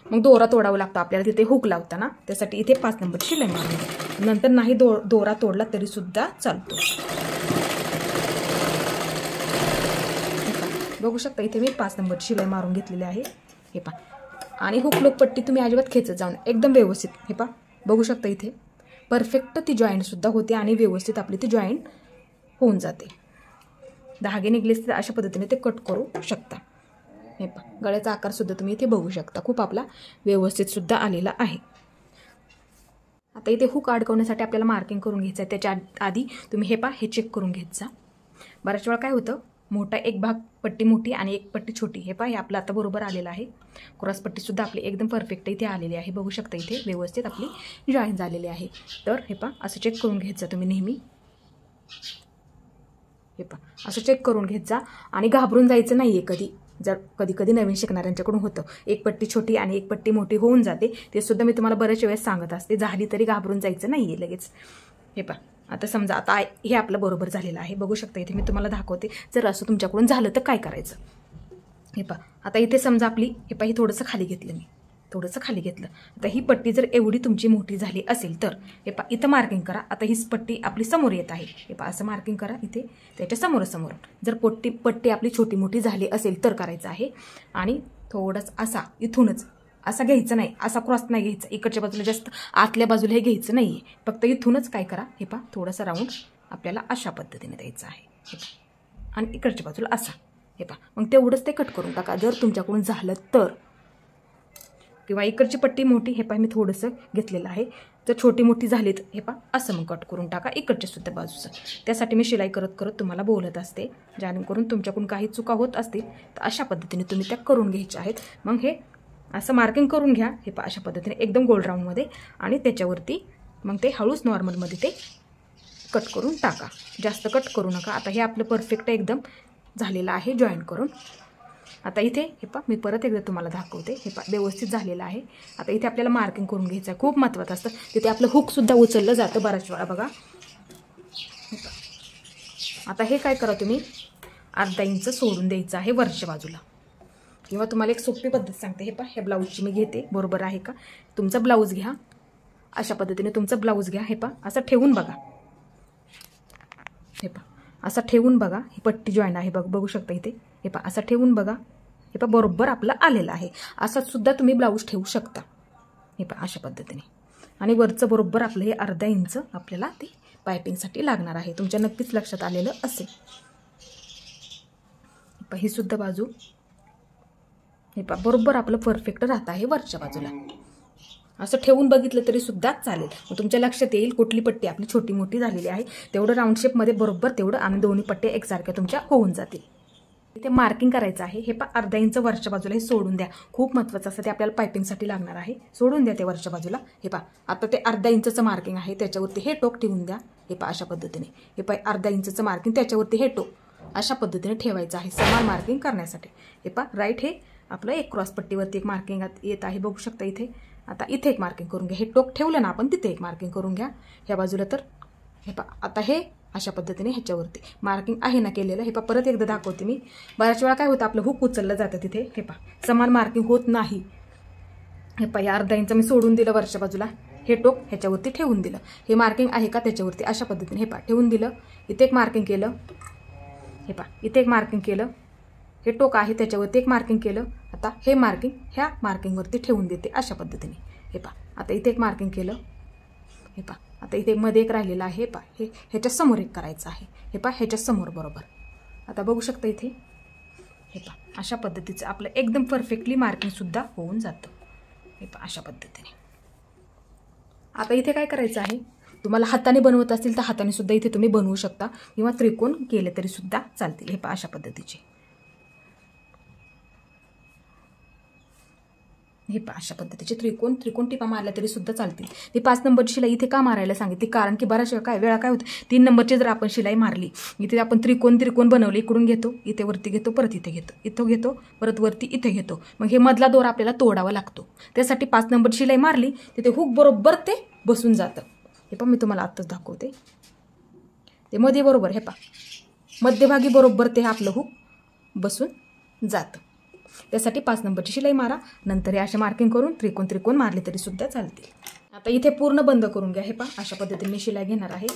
मग दोरा तोडावं लागतं आपल्याला तिथे हुक लावताना. त्यासाठी इथे 5 नंबरची शिलाई मारून घ्या. नंतर नाही दोरा तोडला तरी सुद्धा चालतो. बघू शकता इथे मी 5 नंबरची शिलाई मारून घेतलेली आहे. हे पहा आणि हुक लोक पट्टी तुम्ही अजिबात खेचत जाऊन एकदम व्यवस्थित. हे पहा बघू शकता इथे परफेक्ट ती जॉईंट सुद्धा होते आणि व्यवस्थित आपली ती जॉईंट होऊन जाते. धागे निघलेस तर अशा पद्धतीने ते कट करू शकता. हे पहा गळ्याचा आकार सुद्धा तुम्ही इथे बघू शकता. खूप आपला व्यवस्थित सुद्धा आलेला आहे. आता इथे हुक अडकवण्यासाठी आपल्याला मार्किंग करून घ्यायचं आहे. त्याच्या आधी तुम्ही हे पहा हे चेक करून घ्यायचा. बऱ्याच वेळा काय होतं मोठा एक भाग पट्टी मोठी आणि एक पट्टी छोटी. हे पहा हे आपलं आता बरोबर आलेलं आहे. क्रॉस पट्टीसुद्धा आपली एकदम परफेक्ट इथे आलेली आहे. बघू शकता इथे व्यवस्थित आपली जॉईन झालेली आहे. तर हे पहा असं चेक करून घ्यायचं तुम्ही नेहमी. हे पहा असं चेक करून घेत जा आणि घाबरून जायचं नाही आहे कधी. जर कधी नवीन शिकणाऱ्यांच्याकडून होतं एक पट्टी छोटी आणि एक पट्टी मोठी होऊन जाते. ते सुद्धा मी तुम्हाला बऱ्याच वेळेस सांगत असते. झाली तरी घाबरून जायचं नाही आहे लगेच. हे पहा आता समजा आता हे आपलं बरोबर झालेलं आहे. बघू शकता इथे मी तुम्हाला दाखवते. जर असं तुमच्याकडून झालं तर काय करायचं. हे पहा आता इथे समजा आपली हे पहा ही थोडंसं खाली घेतलं मी. थोडंसं खाली घेतलं. आता ही पट्टी जर एवढी तुमची मोठी झाली असेल तर हे पहा इथं मार्किंग करा. आता ही पट्टी आपली समोर येत आहे. हे पहा असं मार्किंग करा इथे त्याच्या समोर. जर पट्टी आपली छोटी मोठी झाली असेल तर करायचं आहे. आणि थोडंच असा इथूनच असा घ्यायचं नाही. असा क्रॉस नाही घ्यायचा. इकडच्या बाजूला जास्त आतल्या बाजूला हे घ्यायचं नाही आहे. फक्त इथूनच काय करा हे पहा थोडंसं राऊंड आपल्याला अशा पद्धतीने द्यायचं आहे. हे पहा आणि इकडच्या बाजूला असा. हे पहा मग तेवढंच ते कट करून टाका जर तुमच्याकडून झालं तर. किंवा इकडची पट्टी मोठी हे पहा मी थोडंसं घेतलेलं आहे. जर छोटी मोठी झाली तर हे पहा असं मग कट करून टाका इकडच्या सुद्धा बाजूचं. त्यासाठी मी शिलाई करत तुम्हाला बोलत असते. जेणेकरून तुमच्याकडून काही चुका होत असतील तर अशा पद्धतीने तुम्ही त्या करून घ्यायच्या आहेत. मग हे असं मार्किंग करून घ्या. हे पहा अशा पद्धतीने एकदम गोल राऊंडमध्ये आणि त्याच्यावरती मग ते हळूच नॉर्मलमध्ये ते कट करून टाका. जास्त कट करू नका. आता हे आपलं परफेक्ट एकदम झालेलं आहे जॉईन करून. आता इथे हे पहा मी परत एकदा तुम्हाला दाखवते. हे पहा व्यवस्थित झालेलं आहे. आता इथे आपल्याला मार्किंग करून घ्यायचं आहे. खूप महत्त्वाचं असतं. तिथे आपलं हुकसुद्धा उचललं जातं बऱ्याच वेळा बघा. आता हे काय करा तुम्ही अर्धा इंच सोडून द्यायचं आहे वरच्या बाजूला. किंवा तुम्हाला एक सोपी पद्धत सांगते. हे पहा ह्या ब्लाऊजची मी घेते. बरोबर आहे का. तुमचा ब्लाऊज घ्या अशा पद्धतीने. तुमचा ब्लाऊज घ्या. हे पहा असं ठेवून बघा. हे पहा असं ठेवून बघा. ही पट्टी जॉईन आहे बघू शकता इथे. हे पहा असं ठेवून बघा. हे पहा बरोबर आपलं आलेलं आहे. असं सुद्धा तुम्ही ब्लाऊज ठेवू शकता. हे पहा अशा पद्धतीने. आणि वरचं बरोबर आपलं हे अर्धा इंच आपल्याला ते पायपिंगसाठी लागणार आहे. तुमच्या नक्कीच लक्षात आलेलं असेल. पहा ही सुद्धा बाजू हे पहा बरोबर आपलं परफेक्ट राहत आहे वरच्या बाजूला. असं ठेवून बघितलं तरी सुद्धा चालेल. मग तुमच्या लक्षात येईल कुठली पट्टी आपली छोटी मोठी झालेली आहे. तेवढं राऊंड शेपमध्ये बरोबर तेवढं आणि दोन्ही पट्ट्या एकसारख्या तुमच्या होऊन जातील. इथे मार्किंग करायचं आहे. हे पहा अर्धा इंच वरच्या बाजूला हे सोडून द्या. खूप महत्त्वाचं असतं. ते आपल्याला पायपिंगसाठी लागणार आहे. सोडून द्या ते वरच्या बाजूला. हे पहा आता ते अर्धा इंचचं मार्किंग आहे त्याच्यावरती हे टोक ठेवून द्या. हे पहा अशा पद्धतीने. हे पहा अर्धा इंचचं मार्किंग त्याच्यावरती हे टोक अशा पद्धतीने ठेवायचं आहे समान मार्किंग करण्यासाठी। हे पहा राईट हे आपलं एक क्रॉस पट्टीवरती एक मार्किंग येत आहे, बघू शकता इथे। आता इथे एक मार्किंग करून घ्या, हे टोक ठेवलं ना आपण तिथे एक मार्किंग करून घ्या ह्या बाजूला। तर हे पहा आता हे अशा पद्धतीने ह्याच्यावरती मार्किंग आहे ना केलेलं। हे पहा परत एकदा दाखवते मी, बऱ्याच वेळा काय होतं आपलं हुक उचललं जातं तिथे। हे पहा समान मार्किंग होत नाही। हे पहा या अर्धा इंच मी सोडून दिलं वरच्या बाजूला, हे टोक ह्याच्यावरती ठेवून दिलं, हे मार्किंग आहे का त्याच्यावरती अशा पद्धतीने हे पहा ठेवून दिलं। इथे एक मार्किंग केलं, हे पहा इथे एक मार्किंग केलं, हे टोक आहे त्याच्यावरती एक मार्किंग केलं। आता हे मार्किंग ह्या मार्किंगवरती ठेवून देते अशा पद्धतीने। हे पहा आता इथे एक मार्किंग केलं, हे पहा आता इथे मध्ये एक राहिलेलं आहे, हे पहा हे ह्याच्या समोर एक करायचं आहे। हे पहा ह्याच्या समोर बरोबर, आता बघू शकता इथे। हे पहा अशा पद्धतीचं आपलं एकदम परफेक्टली मार्किंग सुद्धा होऊन जातं। हे पहा अशा पद्धतीने। आता इथे काय करायचं आहे, तुम्हाला हाताने बनवत असतील तर हाताने सुद्धा इथे तुम्ही बनवू शकता किंवा त्रिकोण केले तरी सुद्धा चालतील। हे पहा अशा पद्धतीचे, हे पहा अशा पद्धतीचे त्रिकोण टिपा मारल्या तरी सुद्धा चालतील। ती 5 नंबरची शिलाई इथे का मारायला सांगितली, कारण की बऱ्याच वेळा काय होतं 3 नंबरची जर आपण शिलाई मारली, इथे आपण त्रिकोण बनवले, इकडून घेतो इथे वरती घेतो परत इथे घेतो, इथं घेतो परत वरती इथे घेतो, मग हे मधला दोरा आपल्याला तोडावा लागतो। त्यासाठी 5 नंबरची शिलाई मारली तिथे हुक बरोबर ते बसून जातं। हे पहा मी तुम्हाला आत्ताच दाखवते, ते मध्ये बरोबर हे पहा मध्यभागी बरोबर ते आपलं हुक बसून जातं। त्यासाठी 5 नंबरची शिलाई मारा, नंतर हे अशा मार्किंग करून त्रिकोण मारले तरी सुद्धा चालतील। आता इथे पूर्ण बंद करून घ्या, हे पहा अशा पद्धतीने मी शिलाई घेणार आहे।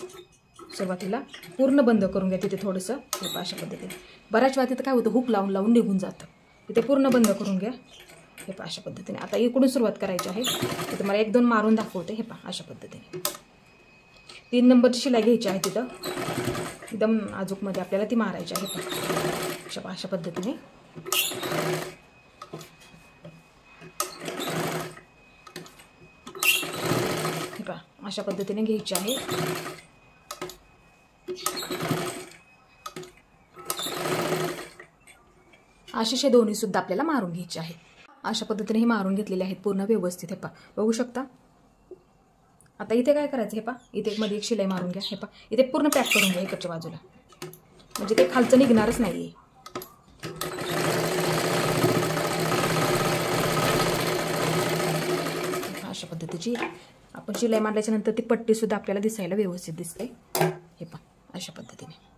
सुरुवातीला पूर्ण बंद करून घ्या तिथे थोडंसं, हे पहा अशा पद्धतीने। बऱ्याच वेळा तिथं काय होतं हुक लावून निघून जातं, तिथे पूर्ण बंद करून घ्या। हे पहा अशा पद्धतीने। आता इकडून सुरुवात करायची आहे, तिथे मला 1-2 मारून दाखवते। हे पहा अशा पद्धतीने 3 नंबरची शिलाई घ्यायची आहे, तिथं एकदम नाजूकमध्ये आपल्याला ती मारायची आहे। पहा अशा पद्धतीने अशा पद्धतीने घ्यायची आहे। असे दोन्ही सुद्धा आपल्याला मारून घ्यायचे आहे। अशा पद्धतीने हे मारून घेतलेले आहेत पूर्ण व्यवस्थित। हे पहा बघू शकता। आता इथे काय करायचं, हे पहा इथे मध्ये एक शिलाई मारून घ्या। हे पहा इथे पूर्ण पॅक करून घ्या इकडच्या बाजूला, म्हणजे ते खालचं निघणारच नाहीये। अशा पद्धतीची आपण शिलाई मारल्याच्या नंतर ती पट्टी सुद्धा आपल्याला दिसायला व्यवस्थित दिसते। हे पहा अशा पद्धतीने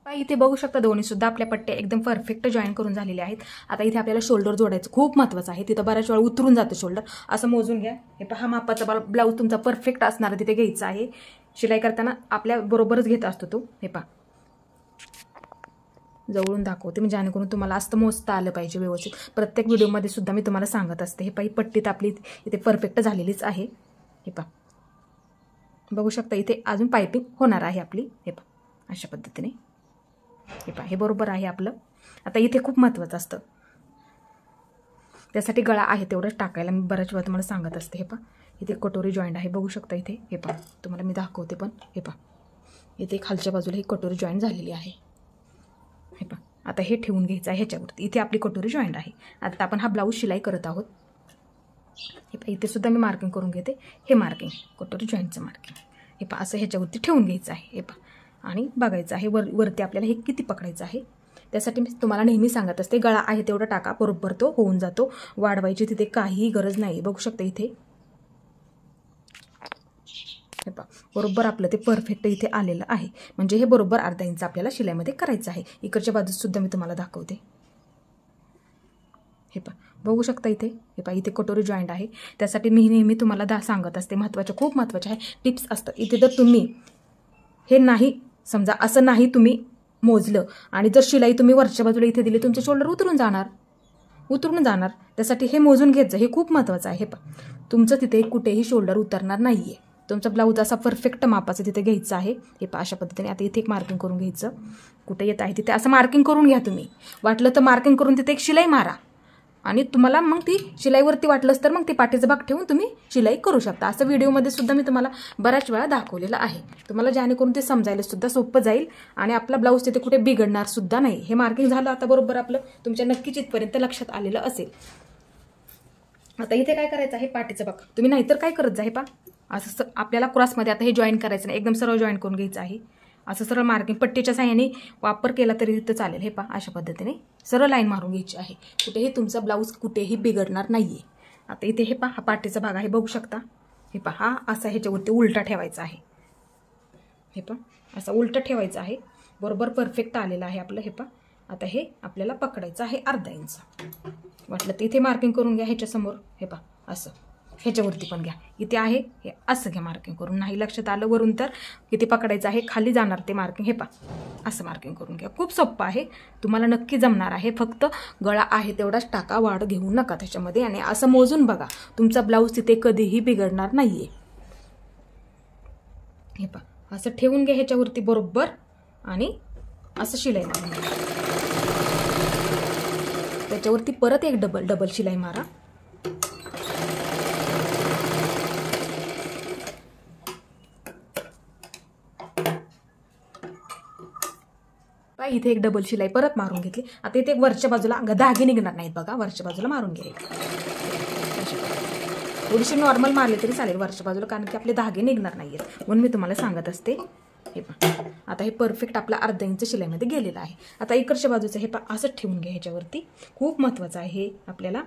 इथे बघू शकता दोन्ही सुद्धा आपल्या पट्ट्या एकदम परफेक्ट जॉईन करून झालेल्या आहेत। आता इथे आपल्याला शोल्डर जोडायचं खूप महत्त्वाचं आहे, तिथं बऱ्याच वेळा उतरून जातं शोल्डर, असं मोजून घ्या। हे पहा मापाचा ब्लाऊज तुमचा परफेक्ट असणार तिथे घ्यायचा आहे। शिलाई करताना आपल्या बरोबरच घेत असतो तो। हे पहा जवळून दाखवते मी, जेणेकरून तुम्हाला असं मोजता आलं पाहिजे व्यवस्थित। प्रत्येक व्हिडिओमध्ये सुद्धा मी तुम्हाला सांगत असते। हे पहा पट्टीत आपली इथे परफेक्ट झालेलीच आहे। हे पहा बघू शकता इथे अजून पायपिंग होणार आहे आपली। हे पहा अशा पद्धतीने, हे पहा हे बरोबर आहे आपलं। आता इथे खूप महत्त्वाचं असतं, त्यासाठी गळा आहे तेवढंच टाकायला मी बऱ्याच वेळा तुम्हाला सांगत असते। हे पहा इथे कटोरी जॉईंट आहे, बघू शकता इथे। हे पहा तुम्हाला मी दाखवते पण, हे पहा इथे खालच्या बाजूला ही कटोरी जॉईंट झालेली आहे। हे पहा आता हे ठेवून घ्यायचं आहे ह्याच्यावरती, इथे आपली कटोरी जॉईंट आहे। आता आपण हा ब्लाऊज शिलाई करत आहोत। हे पहा इथे सुद्धा मी मार्किंग करून घेते, हे मार्किंग कटोरी जॉईंटचं मार्किंग। हे पहा असं ह्याच्यावरती ठेवून घ्यायचं आहे। हे पहा आणि बघायचं आहे वरती आपल्याला हे किती पकडायचं आहे। त्यासाठी मी तुम्हाला नेहमी सांगत असते गळा आहे तेवढा टाका, बरोबर तो होऊन जातो। वाढवायची तिथे काहीही गरज नाही। बघू शकता इथे हे पहा बरोबर आपलं ते परफेक्ट इथे आलेलं आहे, म्हणजे हे बरोबर अर्धा इंच आपल्याला शिलाईमध्ये करायचं आहे। इकडच्या बाजूत सुद्धा मी तुम्हाला दाखवते। हे पहा बघू शकता इथे, हे पहा इथे कटोरी जॉईंट आहे। त्यासाठी मी नेहमी तुम्हाला सांगत असते, महत्त्वाचं खूप महत्त्वाचं आहे टिप्स असतं इथे। जर तुम्ही हे नाही समजा असं नाही तुम्ही मोजलं आणि जर शिलाई तुम्ही वरच्या बाजूला इथे दिली, तुमचे शोल्डर उतरून जाणार। त्यासाठी हे मोजून घेत जा, हे खूप महत्त्वाचं आहे। हे पहा तुमचं तिथे कुठेही शोल्डर उतरणार नाहीये। तुमचा ब्लाऊज असा परफेक्ट मापाचा तिथे घ्यायचा आहे। हे पहा अशा पद्धतीने। आता इथे एक मार्किंग करून घ्यायचं, कुठे येत आहे तिथे असं मार्किंग करून घ्या तुम्ही। वाटलं तर मार्किंग करून तिथे एक शिलाई मारा आणि तुम्हाला मग ती शिलाईवरती वाटलंच तर मग ती पाठीचा भाग ठेवून तुम्ही शिलाई करू शकता। असं व्हिडिओमध्ये सुद्धा मी तुम्हाला बऱ्याच वेळा दाखवलेलं आहे, तुम्हाला जेणेकरून ते समजायला सुद्धा सोपं जाईल आणि आपला ब्लाऊज तिथे कुठे बिघडणार सुद्धा नाही। हे मार्किंग झालं आता बरोबर आपलं तुमच्या नक्कीच इथपर्यंत लक्षात आलेलं असेल। आता इथे काय करायचं आहे, पाठीचा भाग तुम्ही नाहीतर काय करत जा, हे पहा असं आपल्याला क्रॉसमध्ये आता हे जॉईन करायचं नाही, एकदम सरळ जॉईन करून घ्यायचं आहे। असं सरळ मार्किंग पट्टीच्या साह्याने वापर केला तरी तिथं चालेल. हे पहा अशा पद्धतीने सरळ लाईन मारून घ्यायची आहे. कुठेही तुमचा ब्लाऊज कुठेही बिघडणार नाहीये. आता इथे हे पहा हा पाठीचा भाग आहे बघू शकता. हे पहा हा असा ह्याच्यावरती उलटा ठेवायचा आहे. हे पहा असा उलटा ठेवायचा आहे. बरोबर परफेक्ट आलेला आहे आपलं. हे पहा आता हे आपल्याला पकडायचं आहे अर्धा इंच. वाटलं तर इथे मार्किंग करून घ्या ह्याच्यासमोर. हे पहा असं ह्याच्यावरती पण घ्या. इथे आहे हे असं घ्या मार्किंग करून. नाही लक्षात आलं वरून तर किती पकडायचं आहे खाली जाणार ते मार्किंग. हे पहा असं मार्किंग करून घ्या. खूप सोपं आहे. तुम्हाला नक्की जमणार आहे. फक्त गळा आहे तेवढाच टाका. वाढ घेऊ नका त्याच्यामध्ये. आणि असं मोजून बघा. तुमचा ब्लाऊज तिथे कधीही बिघडणार नाहीये. हे पहा असं ठेवून घ्या ह्याच्यावरती बरोबर आणि असं शिलाई मारून घ्या. त्याच्यावरती परत एक डबल शिलाई मारा. इथे एक डबल शिलाई परत मारून घेतली. आता इथे एक वरच्या बाजूला धागे निघणार नाहीत बघा. वरच्या बाजूला मारून घ्यायचे. थोडीशी नॉर्मल मारले तरी चालेल वरच्या बाजूला, कारण की आपले धागे निघणार नाहीयेत म्हणून मी तुम्हाला सांगत असते. हे पहा आता हे परफेक्ट आपला अर्धा इंच शिलाईमध्ये गेलेलं आहे. आता इकडच्या बाजूचं हे पहा असंच ठेवून घ्या ह्याच्यावरती. खूप महत्त्वाचं आहे हे आपल्याला,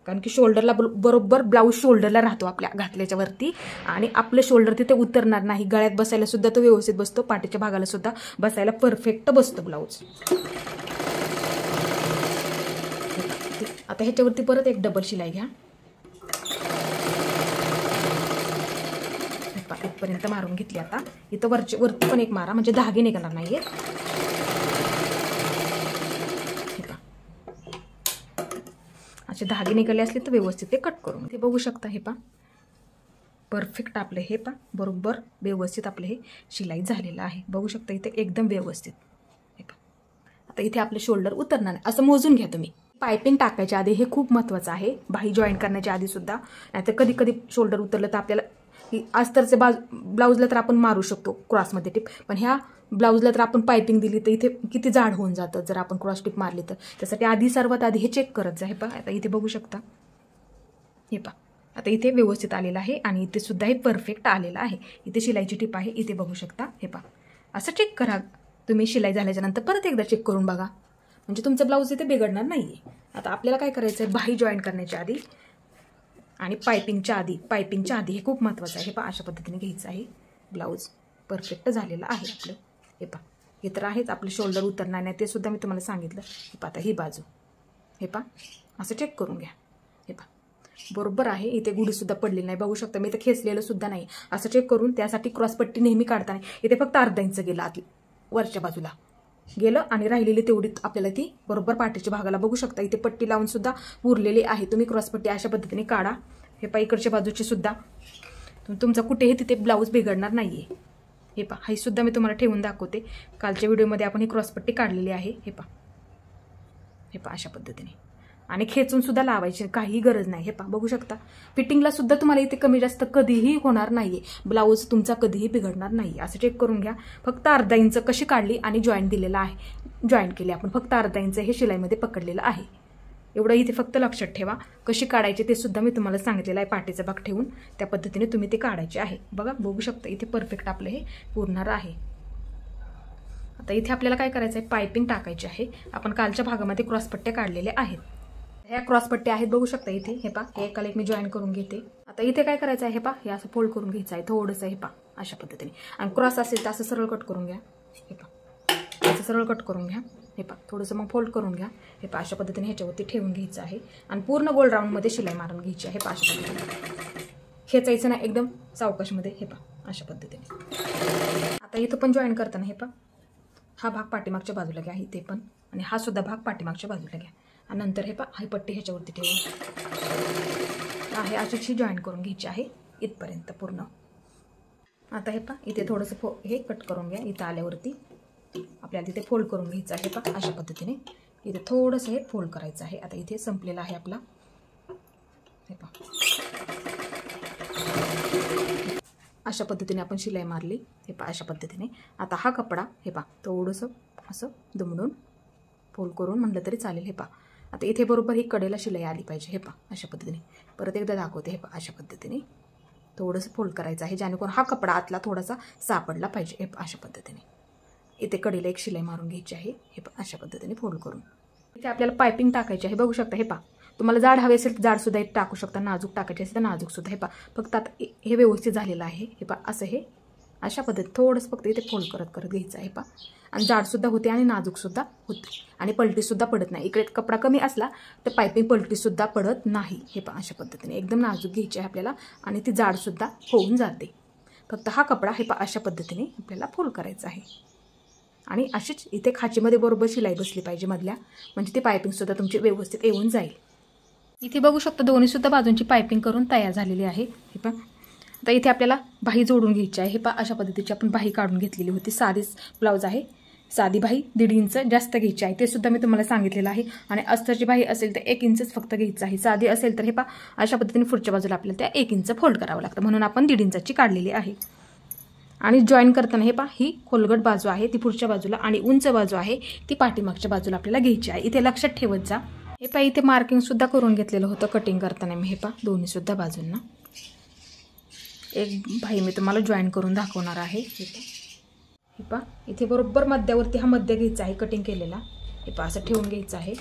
कारण की शोल्डरला बरोबर ब्लाऊज शोल्डरला राहतो आपल्या घातल्याच्या वरती. आणि आपलं शोल्डर तिथे उतरणार नाही. गळ्यात बसायला सुद्धा तो व्यवस्थित बसतो. पाठीच्या भागाला सुद्धा बसायला परफेक्ट बसतो ब्लाऊज. आता ह्याच्यावरती परत एक डबल शिलाई घ्या. इथपर्यंत मारून घेतली. आता इथं वरती पण एक मारा म्हणजे धागे निघणार नाहीये. असे धागे निघाले असले तर व्यवस्थित ते कट करून ते बघू शकता. हे पहा परफेक्ट आपलं हे पहा बरोबर व्यवस्थित आपलं हे शिलाई झालेलं आहे. बघू शकता इथे एकदम व्यवस्थित. हे पहा आता इथे आपलं शोल्डर उतरणार नाही असं मोजून घ्या तुम्ही. पायपिंग टाकायच्या आधी हे खूप महत्त्वाचं आहे. बाही जॉईन करण्याच्या आधी सुद्धा. नाहीतर कधी कधी शोल्डर उतरलं तर आपल्याला अस्तरचे ब्लाऊजला तर आपण मारू शकतो क्रॉसमध्ये टिप, पण ह्या ब्लाऊजला तर आपण पायपिंग दिली तर इथे किती जाड होऊन जातं जर आपण क्रॉस टिप मारली तर. त्यासाठी आधी सर्वात आधी हे चेक करत जा. हे पहा आता इथे बघू शकता. हे पहा आता इथे व्यवस्थित आलेलं आहे आणि इथे सुद्धा हे परफेक्ट आलेलं आहे. इथे शिलाईची टिप आहे इथे बघू शकता. हे पहा असं चेक करा तुम्ही. शिलाई झाल्याच्या नंतर परत एकदा चेक करून बघा म्हणजे तुमचं ब्लाऊज इथे बिघडणार नाहीये. आता आपल्याला काय करायचं आहे, बाही जॉईन करण्याच्या आधी आणि पायपिंगच्या आधी हे खूप महत्त्वाचं आहे. हे पहा अशा पद्धतीने घ्यायचं आहे. ब्लाऊज परफेक्ट झालेलं आहे आपलं. हे पहा हे तर आहेच आपलं शोल्डर उतरणार नाही ते सुद्धा मी तुम्हाला सांगितलं. हे पहा आता ही बाजू. हे पहा असं चेक करून घ्या. हे पहा बरोबर आहे. इथे गुढी सुद्धा पडलेली नाही बघू शकता. मी इथे खेचलेलं सुद्धा नाही. असं चेक करून त्यासाठी क्रॉसपट्टी नेहमी काढताना इथे फक्त अर्धा इंच गेला आत वरच्या बाजूला गेलं आणि राहिलेली तेवढी आपल्याला ती बरोबर पाठीच्या भागाला बघू शकता. इथे पट्टी लावून सुद्धा उरलेली आहे. तुम्ही क्रॉसपट्टी अशा पद्धतीने काढा. हे पहा इकडच्या बाजूची सुद्धा तुमचा कुठेही तिथे ब्लाऊज बिघडणार नाहीये. हे पहा ही सुद्धा मी तुम्हाला ठेवून दाखवते. कालच्या व्हिडिओमध्ये आपण ही क्रॉसपट्टी काढलेली आहे. हे पहा अशा पद्धतीने आणि खेचून सुद्धा लावायची काही गरज नाही. हे पहा बघू शकता. फिटिंगला सुद्धा तुम्हाला इथे कमी जास्त कधीही होणार नाहीये. ब्लाऊज तुमचा कधीही बिघडणार नाही. असं चेक करून घ्या. फक्त अर्धा इंच कशी काढली आणि जॉईन दिलेला आहे. जॉईन केली आपण फक्त अर्धा इंच हे शिलाईमध्ये पकडलेलं आहे. एवढं इथे फक्त लक्षात ठेवा. कशी काढायची ते सुद्धा मी तुम्हाला सांगितलेलं आहे. पाठीचा भाग ठेवून त्या पद्धतीने तुम्ही ते काढायचे आहे. बघू शकता इथे परफेक्ट आपलं हे पुरणार आहे. आता इथे आपल्याला काय करायचं आहे, पायपिंग टाकायची आहे. आपण कालच्या भागामध्ये क्रॉसपट्ट्या काढलेल्या आहेत. ह्या क्रॉसपट्ट्या आहेत बघू शकता इथे. हे पहा हे एकाला एक मी जॉईन करून घेते. आता इथे काय करायचं आहे, हे पहा हे असं फोल्ड करून घ्यायचं आहे थोडंसं. हे पहा अशा पद्धतीने. आणि क्रॉस असेल तर असं सरळ कट करून घ्या. हे पहा असं सरळ कट करून घ्या. हे पहा थोडंसं मग फोल्ड करून घ्या. हे पहा अशा पद्धतीने ह्याच्यावरती ठेवून घ्यायचं आहे आणि पूर्ण गोल राऊंडमध्ये शिलाई मारून घ्यायची आहे. पहा अशा पद्धतीने खेचायचं ना एकदम सावकाशमध्ये. हे पहा अशा पद्धतीने. आता इथं पण जॉईन करताना हे पहा हा भाग पाठीमागच्या बाजूला घ्या इथे पण, आणि हा सुद्धा भाग पाठीमागच्या बाजूला घ्या. आणि नंतर हे पहा ही पट्टी ह्याच्यावरती ठेवून आहे अशीच जॉईन करून घ्यायची आहे इथपर्यंत पूर्ण. आता हे पहा इथे थोडंसं हे कट करून घ्या. इथं आल्यावरती आपल्याला तिथे फोल्ड करून घ्यायचं आहे. पहा अशा पद्धतीने इथे थोडंसं हे फोल्ड करायचं आहे. आता इथे संपलेला आहे आपला. हे पहा अशा पद्धतीने आपण शिलाई मारली. हे पहा अशा पद्धतीने. आता हा कपडा हे पहा थोडंसं असं दुमडून फोल्ड करून म्हटलं तरी चालेल. हे पहा आता इथे बरोबर ही कडेला शिलाई आली पाहिजे. हे पहा अशा पद्धतीने. परत एकदा दाखवते. हे पहा अशा पद्धतीने थोडंसं फोल्ड करायचं आहे जेणेकरून हा कपडा आतला थोडासा सापडला पाहिजे. हे अशा पद्धतीने इथे कडेला एक शिलाई मारून घ्यायची आहे. हे पहा अशा पद्धतीने फोल्ड करून इथे आपल्याला पायपिंग टाकायची आहे. बघू शकता. हे पहा तुम्हाला जाड हवे असेल तर जाड सुद्धा टाकू शकता, नाजूक टाकायचे असेल तर नाजूक सुद्धा. हे पहा फक्त आता हे व्यवस्थित झालेलं आहे. हे पहा असं हे अशा पद्धतीत थोडंसं फक्त इथे फोल्ड करत करत घ्यायचं आहे. पहा आणि जाडसुद्धा होते आणि नाजूकसुद्धा होते आणि पलटीसुद्धा पडत नाही. इकडे कपडा कमी असला तर पायपिंग पलटीसुद्धा पडत नाही. हे पहा अशा पद्धतीने एकदम नाजूक घ्यायची आहे आपल्याला आणि ती जाडसुद्धा होऊन जाते. फक्त हा कपडा हे पहा अशा पद्धतीने आपल्याला फोल्ड करायचा आहे आणि अशीच इथे खाचीमध्ये बरोबर शिलाई बसली पाहिजे मधल्या, म्हणजे ती पायपिंगसुद्धा तुमची व्यवस्थित येऊन जाईल. इथे बघू शकता दोन्हीसुद्धा बाजूंची पायपिंग करून तयार झालेली आहे. हे पहा आता इथे आपल्याला बाही जोडून घ्यायची आहे. हे पहा अशा पद्धतीची आपण बाही काढून घेतलेली होती. साधीच ब्लाऊज आहे. साधी बाही 1.5 इंच जास्त घ्यायची आहे, ते सुद्धा मी तुम्हाला सांगितलेलं आहे. आणि अस्तरची बाही असेल तर 1 इंचच फक्त घ्यायचं आहे. साधी असेल तर हे पहा अशा पद्धतीने पुढच्या बाजूला आपल्याला त्या 1 इंच फोल्ड करावं लागतं, म्हणून आपण 1.5 इंचाची काढलेली आहे. आणि जॉईन करताना हे पहा ही खोलगट बाजू आहे ती पुढच्या बाजूला आणि उंच बाजू आहे ती पाठीमागच्या बाजूला आपल्याला घ्यायची आहे. इथे लक्षात ठेवत जा. हे पहा इथे मार्किंग सुद्धा करून घेतलेलं होतं कटिंग करताना मी. हे पहा दोन्ही सुद्धा बाजूंना एक बाही मी तुम्हाला जॉईन करून दाखवणार आहे. हे पहा इथे बरोबर मध्यावरती हा मध्य घ्यायचा आहे कटिंग केलेला. हे पहा असं ठेवून घ्यायचं आहे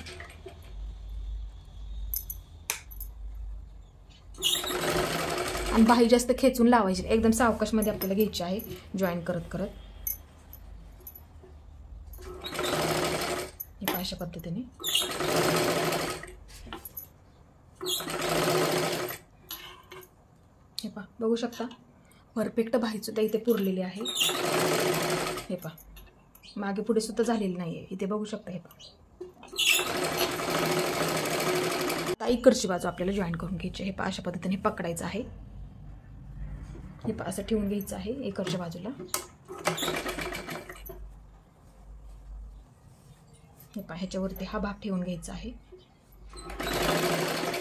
आणि बाही जास्त खेचून लावायची, एकदम सावकाशमध्ये आपल्याला घ्यायची आहे जॉईन करत करत. हे पहा अशा पद्धतीने हे पहा बघू शकता परफेक्ट बाही सुद्धा इथे पुरलेली आहे. हे पहा मागे पुढे सुद्धा झालेली नाहीये इथे बघू शकता. हे पहा आता इकडची बाजू आपल्याला जॉईन करून घ्यायची. हे पहा अशा पद्धतीने पकडायचं आहे. हे पहा असं ठेवून घ्यायचं आहे इकडच्या बाजूला. हे पहा ह्याच्यावरती हा भाग ठेवून घ्यायचा आहे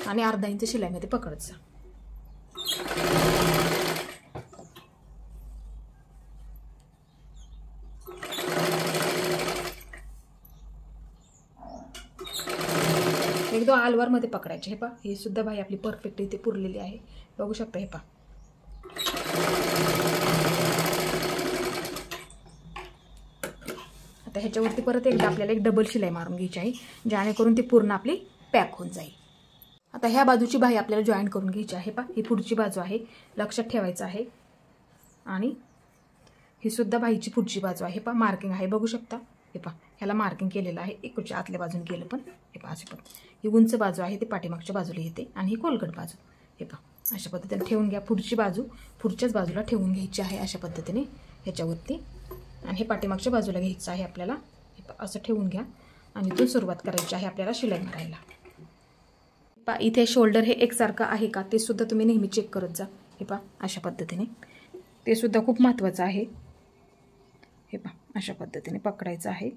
आणि अर्धा इंच शिलाईमध्ये पकडायचं. एकदम आलवारमध्ये पकडायचे. हे पहा ही सुद्धा बाही आपली परफेक्ट इथे पुरलेली आहे बघू शकता. हे पहा आता ह्याच्यावरती परत एकदा आपल्याला एक डबल शिलाई मारून घ्यायची आहे जेणेकरून ती पूर्ण आपली पॅक होऊन जाईल. आता ह्या बाजूची बाही आपल्याला जॉईन करून घ्यायची आहे. पहा ही पुढची बाजू आहे लक्षात ठेवायचं आहे आणि ही सुद्धा बाहीची पुढची बाजू आहे. पहा मार्किंग आहे बघू शकता. हे पहा ह्याला मार्किंग केलेलं आहे इकडच्या आतल्या बाजून केलं पण. हे पहा असे पण ही उंच बाजू आहे ती पाठीमागच्या बाजूला येते आणि ही खोलगट बाजू. हे पहा अशा पद्धतीने ठेवून घ्या. पुढची बाजू पुढच्याच बाजूला ठेवून घ्यायची आहे अशा पद्धतीने ह्याच्यावरती आणि हे पाठीमागच्या बाजूला घ्यायचं आहे आपल्याला. हे पहा असं ठेवून घ्या आणि इथून सुरुवात करायची आहे आपल्याला शिलाई मारायला. पहा इथे शोल्डर हे एकसारखं आहे का ते सुद्धा तुम्ही नेहमी चेक करत जा. हे पहा अशा पद्धतीने ते सुद्धा खूप महत्त्वाचं आहे. हे पहा अशा पद्धतीने पकडायचं आहे.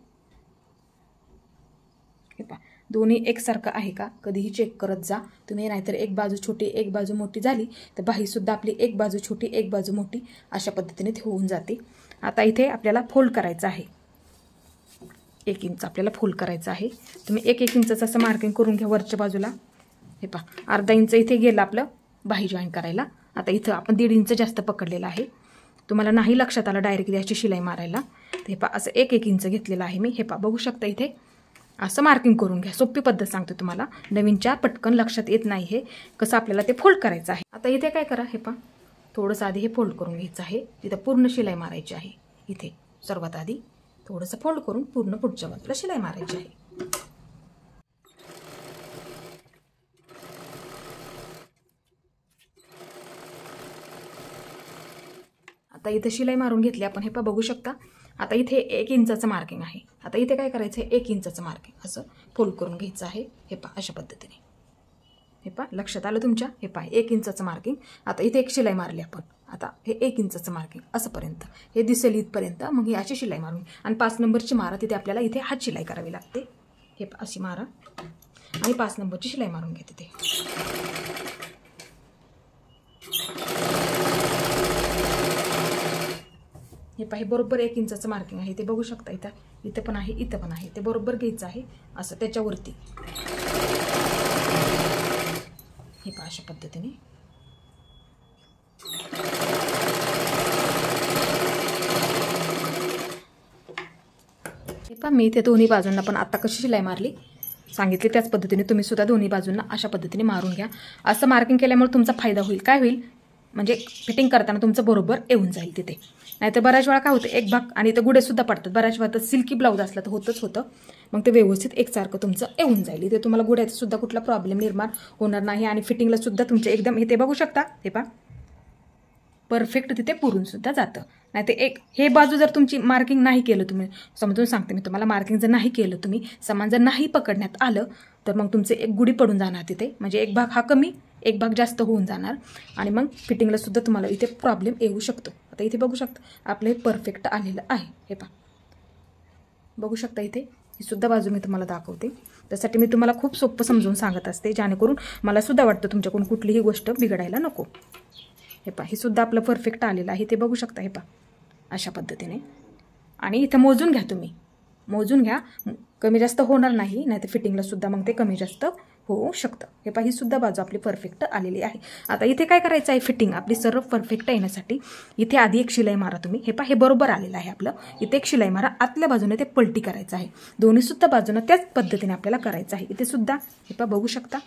हे पहा दोन्ही एकसारखं आहे का कधीही चेक करत जा तुम्ही, नाहीतर एक बाजू छोटी एक बाजू मोठी झाली तर बाहीसुद्धा आपली एक बाजू छोटी एक बाजू मोठी अशा पद्धतीने ते होऊन जाते. आता इथे आपल्याला फोल्ड करायचं आहे. 1 इंच आपल्याला फोल्ड करायचं आहे. तुम्ही 1 इंचाचं असं मार्किंग करून घ्या वरच्या बाजूला. हे पहा अर्धा इंच इथे गेलं आपलं बाही जॉईन करायला. आता इथं आपण 1.5 इंच जास्त पकडलेलं आहे. तुम्हाला नाही लक्षात आलं डायरेक्टली याची शिलाई मारायला तर हे पहा असं 1 इंच घेतलेलं आहे मी. हे पहा बघू शकता इथे असं मार्किंग करून घ्या. सोपी पद्धत सांगते तुम्हाला, नवीनच्या पटकन लक्षात येत नाही हे कसं आपल्याला ते फोल्ड करायचं आहे. आता इथे काय करा. हे पहा थोडंसं आधी हे फोल्ड करून घ्यायचं आहे. तिथं पूर्ण शिलाई मारायची आहे. इथे सर्वात आधी थोडंसं फोल्ड करून पूर्ण पुढच्या बाजूला शिलाई मारायची आहे. आता इथे शिलाई मारून घेतली आपण. हे पहा बघू शकता. आता इथे 1 इंचाचं मार्किंग आहे. आता इथे काय करायचं आहे 1 इंचाचं मार्किंग असं फोल्ड करून घ्यायचं आहे. हे पहा अशा पद्धतीने. हे पहा लक्षात आलं तुमच्या. हे पहा 1 इंचाचं मार्किंग. आता इथे एक शिलाई मारली आपण. आता हे 1 इंचाचं मार्किंग असंपर्यंत हे दिसेल इथपर्यंत मग ही अशी शिलाई मारून आणि 5 नंबरची मारा तिथे आपल्याला इथे हात शिलाई करावी लागते. हे अशी मारा आणि 5 नंबरची शिलाई मारून घ्या तिथे. हे पहा बरोबर 1 इंचाचं मार्किंग आहे ते बघू शकता. इथं पण आहे इथं पण आहे ते बरोबर घ्यायचं आहे असं त्याच्यावरती. हे पहा अशा पद्धतीने. मी इथे दोन्ही बाजूंना पण आता कशी शिलाई मारली सांगितली त्याच पद्धतीने तुम्ही सुद्धा दोन्ही बाजूंना अशा पद्धतीने मारून घ्या. असं मार्किंग केल्यामुळे तुमचा फायदा होईल. काय होईल म्हणजे फिटिंग करताना तुमचं बरोबर येऊन जाईल तिथे. नाहीतर बऱ्याच वेळा काय होतं एक भाग आणि इथं गुडे सुद्धा पडतात. बऱ्याच वेळा तर सिल्की ब्लाऊज असला तर होतं मग ते व्यवस्थित एकसारखं तुमचं येऊन जाईल. इथे तुम्हाला गुड्याचा सुद्धा कुठला प्रॉब्लेम निर्माण होणार नाही आणि फिटिंगला सुद्धा तुमचे एकदम इथे बघू शकता हे पहा परफेक्ट तिथे पुरून सुद्धा जातं. नाही ते एक हे बाजू जर तुमची मार्किंग नाही केलं तुम्ही समजून सांगते मी तुम्हाला मार्किंग जर नाही केलं तुम्ही समान जर नाही पकडण्यात आलं तर मग तुमचे एक गुढी पडून जाणार तिथे. म्हणजे एक भाग हा कमी एक भाग जास्त होऊन जाणार आणि मग फिटिंगला सुद्धा तुम्हाला इथे प्रॉब्लेम येऊ शकतो. आता इथे बघू शकता आपलं हे परफेक्ट आलेलं आहे. हे पहा बघू शकता इथे ही सुद्धा बाजू मी तुम्हाला दाखवते. त्यासाठी मी तुम्हाला खूप सोपं समजून सांगत असते जेणेकरून मला सुद्धा वाटतं तुमच्याकडून कुठलीही गोष्ट बिघडायला नको. हे पहा हे सुद्धा आपलं परफेक्ट आलेलं आहे ते बघू शकता. हे पहा अशा पद्धतीने आणि इथं मोजून घ्या तुम्ही मोजून घ्या कमी जास्त होणार नाही नाहीतर फिटिंगला सुद्धा मग ते कमी जास्त होऊ शकतं. हे पहा ही सुद्धा बाजू आपली परफेक्ट आलेली आहे. आता इथे काय करायचं आहे फिटिंग आपली सर्व परफेक्ट येण्यासाठी इथे आधी एक शिलाई मारा तुम्ही. हे पहा हे बरोबर आलेलं आहे आपलं. इथे एक शिलाई मारा आतल्या बाजूने ते पलटी करायचं आहे. दोन्ही सुद्धा बाजूने त्याच पद्धतीने आपल्याला करायचं आहे. इथे सुद्धा हे पहा बघू शकता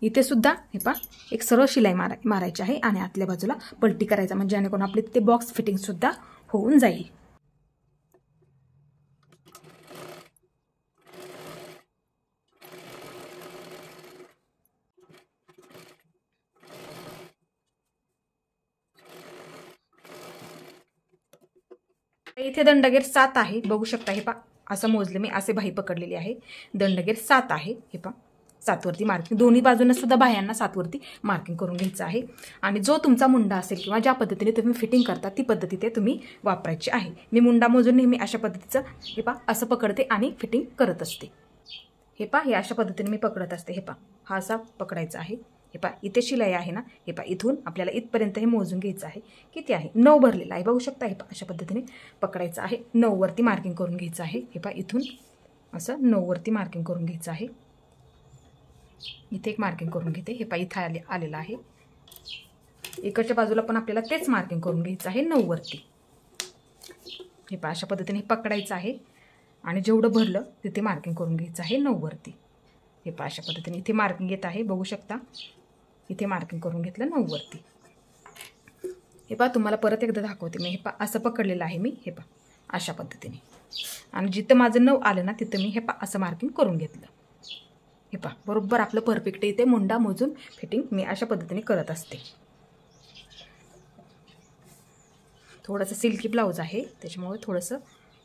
इथे सुद्धा हे पहा एक सरळ शिलाई मारायची आहे आणि आतल्या बाजूला पलटी करायचा म्हणजे जेणेकरून आपले तिथे बॉक्स फिटिंग सुद्धा होऊन जाईल. इथे दंडगेर 7 आहे बघू शकता. हे पहा असं मोजले मी असे बाही पकडलेली आहे. दंडगेर 7 आहे. हे पहा 7 वरती मार्किंग दोन्ही बाजूंना सुद्धा बाह्यांना 7 वरती मार्किंग करून घ्यायचं आहे. आणि जो तुमचा मुंडा असेल किंवा ज्या पद्धतीने तुम्ही फिटिंग करता ती पद्धती ते तुम्ही वापरायची आहे. मी मुंडा मोजून नेहमी अशा पद्धतीचं हे पहा असं पकडते आणि फिटिंग करत असते. हे पहा हे अशा पद्धतीने मी पकडत असते. हे पहा हा असा पकडायचा आहे. हे पहा इथे शिलाई आहे ना हे पहा इथून आपल्याला इथपर्यंत हे मोजून घ्यायचं आहे. किती आहे 9 भरलेला आहे बघू शकता. हे पहा अशा पद्धतीने पकडायचं आहे. 9 वरती मार्किंग करून घ्यायचं आहे. हे पहा इथून असं 9 वरती मार्किंग करून घ्यायचं आहे. इथे एक मार्किंग करून घेते. हे पहा इथे आलेलं आहे. इकडच्या बाजूला पण आपल्याला तेच मार्किंग करून घ्यायचं आहे 9 वरती. हे पहा अशा पद्धतीने पकडायचं आहे आणि जेवढं भरलं तिथे मार्किंग करून घ्यायचं आहे 9 वरती. हे पहा अशा पद्धतीने इथे मार्किंग येत आहे बघू शकता. इथे मार्किंग करून घेतलं 9 वरती. हे पहा तुम्हाला परत एकदा दाखवते मी. हे पहा असं पकडलेलं आहे मी. हे पहा अशा पद्धतीने आणि जिथं माझं 9 आलं ना तिथं मी हे पहा असं मार्किंग करून घेतलं. हे पहा बरोबर आपलं परफेक्ट इथे मुंडा मोजून फिटिंग मी अशा पद्धतीने करत असते. थोडंसं सिल्की ब्लाऊज आहे त्याच्यामुळे थोडंसं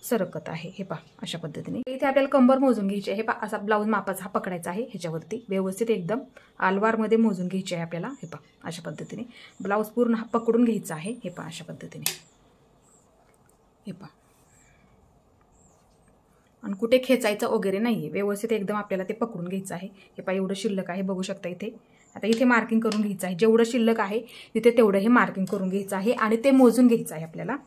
सरकत आहे. हे पहा अशा पद्धतीने इथे आपल्याला कंबर मोजून घ्यायची आहे. हे पहा असा ब्लाऊज मापाचा हा पकडायचा आहे. ह्याच्यावरती व्यवस्थित एकदम आलवारमध्ये मोजून घ्यायची आहे आपल्याला. हे पहा अशा पद्धतीने ब्लाऊज पूर्ण हा पकडून घ्यायचा आहे. हे पहा अशा पद्धतीने हे पहा आणि कुठे खेचायचं वगैरे नाहीये व्यवस्थित एकदम आपल्याला ते पकडून घ्यायचं आहे. हे पहा एवढं शिल्लक आहे बघू शकता इथे. आता इथे मार्किंग करून घ्यायचं आहे. जेवढं शिल्लक आहे तिथे तेवढं हे मार्किंग करून घ्यायचं आहे आणि ते मोजून घ्यायचं आहे आपल्याला.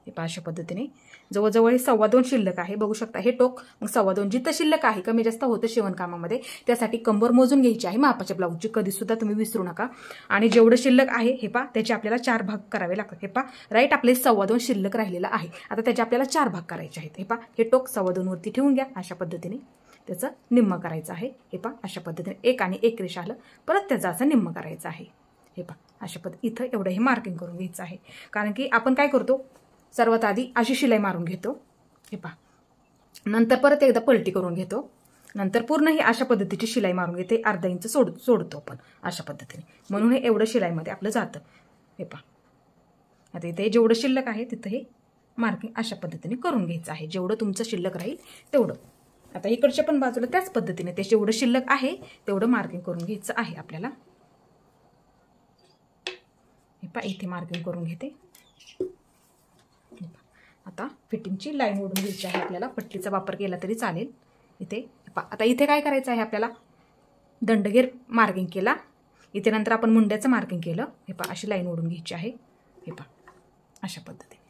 हे पहा अशा पद्धतीने जवळजवळ हे 2.25 शिल्लक आहे बघू शकता. हे टोक मग 2.25 जिथं शिल्लक आहे कमी जास्त होतं शिवणकामामध्ये त्यासाठी कंबर मोजून घ्यायची आहे मापाच्या ब्लाऊजची कधी सुद्धा तुम्ही विसरू नका. आणि जेवढं शिल्लक आहे हे पहा त्याचे आपल्याला 4 भाग करावे लागतात. हे पहा राईट आपले 2.25 शिल्लक राहिलेला आहे. आता त्याचे आपल्याला 4 भाग करायचे आहेत. हे पहा हे टोक 2.25 वरती ठेवून घ्या अशा पद्धतीने त्याचं निम्म करायचं आहे. हे पहा अशा पद्धतीने एक आणि एक रेषा आलं परत त्याचं असं निम्म करायचं आहे. हे पहा अशा पद्धती इथं एवढं हे मार्किंग करून घ्यायचं आहे. कारण की आपण काय करतो सर्वात आधी अशी शिलाई मारून घेतो. हे पहा नंतर परत एकदा पलटी करून घेतो. नंतर पूर्ण ही अशा पद्धतीची शिलाई मारून घेते. अर्धा इंच सोडतो आपण अशा पद्धतीने म्हणून हे एवढं शिलाईमध्ये आपलं जातं. हे पहा आता इथे जेवढं शिल्लक आहे तिथं हे मार्किंग अशा पद्धतीने करून घ्यायचं आहे. जेवढं तुमचं शिल्लक राहील तेवढं. आता इकडच्या पण बाजूला त्याच पद्धतीने ते जेवढं शिल्लक आहे तेवढं मार्किंग करून घ्यायचं आहे आपल्याला. हे पहा इथे मार्किंग करून घेते. आता फिटिंगची लाईन ओढून घ्यायची आहे आपल्याला. पट्टीचा वापर केला तरी चालेल. इथे आता इथे काय करायचं आहे आपल्याला दंडगेर मार्किंग केला. इथे नंतर आपण मुंड्याचं मार्किंग केलं. हे पहा अशी लाईन ओढून घ्यायची आहे. हे पहा अशा पद्धतीने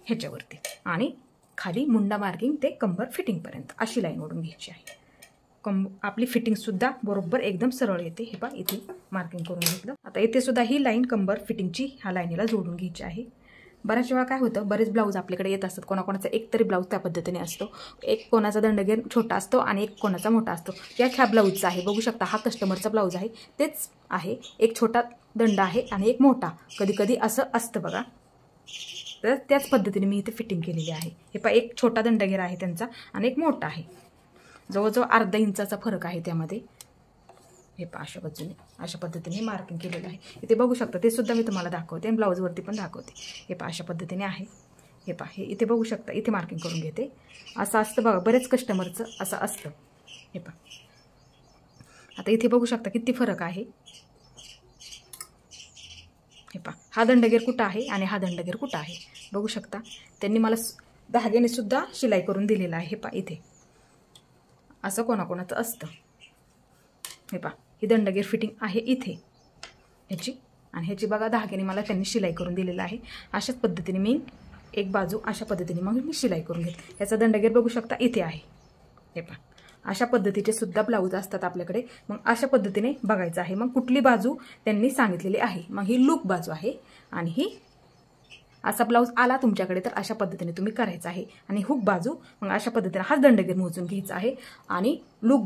ह्याच्यावरती आणि खाली मुंडा मार्किंग ते कंबर फिटिंगपर्यंत अशी लाईन ओढून घ्यायची आहे. आपली फिटिंगसुद्धा बरोबर एकदम सरळ येते. हे पहा इथे मार्किंग करून घेतलं. आता इथे सुद्धा ही लाईन कंबर फिटिंगची ह्या लाईनीला जोडून घ्यायची आहे. बऱ्याच वेळा काय होतं, बरेच ब्लाऊज आपल्याकडे येत असतात, कोणाकोणाचा एक तरी ब्लाऊज त्या पद्धतीने असतो, एक कोणाचा दंडगेर छोटा असतो आणि एक कोणाचा मोठा असतो. ह्या ब्लाऊजचा आहे, बघू शकता हा कस्टमरचा ब्लाऊज आहे, तेच आहे, एक छोटा दंड आहे आणि एक मोठा, कधी कधी असं असतं बघा. तर त्याच पद्धतीने मी इथे फिटिंग केलेली आहे. हे पहा, एक छोटा दंडगेर आहे त्यांचा आणि एक मोठा आहे, जवळजवळ अर्धा इंचाचा फरक आहे त्यामध्ये. हे पहा, अशा बाजूने अशा पद्धतीने मार्किंग केलेलं आहे. इथे बघू शकता, ते सुद्धा मी तुम्हाला दाखवते आणि ब्लाऊजवरती पण दाखवते. हे पहा, अशा पद्धतीने आहे. हे पहा, हे इथे बघू शकता, इथे मार्किंग करून घेते. असं असतं बघा, बरेच कस्टमरचं असं असतं. हे पहा, आता इथे बघू शकता किती फरक आहे. हे पहा, हा दंडगेर कुठं आहे आणि हा दंडगेर कुठं आहे बघू शकता. त्यांनी मला धाग्याने सुद्धा शिलाई करून दिलेला आहे. हे पहा, इथे असं कोणाकोणाचं असतं. हे पहा, ही दंडगेर फिटिंग आहे इथे ह्याची, आणि ह्याची बघा धाग्याने मला त्यांनी शिलाई करून दिलेलं आहे. अशाच पद्धतीने मी एक बाजू अशा पद्धतीने मग मी शिलाई करून घेते. ह्याचा दंडगेर बघू शकता इथे आहे. हे पहा, अशा पद्धतीचे सुद्धा ब्लाऊज असतात आपल्याकडे. मग अशा पद्धतीने बघायचं आहे, मग कुठली बाजू त्यांनी सांगितलेली आहे. मग ही लूक बाजू आहे आणि ही असा ब्लाऊज आला तुमच्याकडे तर अशा पद्धतीने तुम्ही करायचं आहे. आणि हुक बाजू मग अशा पद्धतीने हाच दंडगेर मोजून घ्यायचा आहे. आणि लूक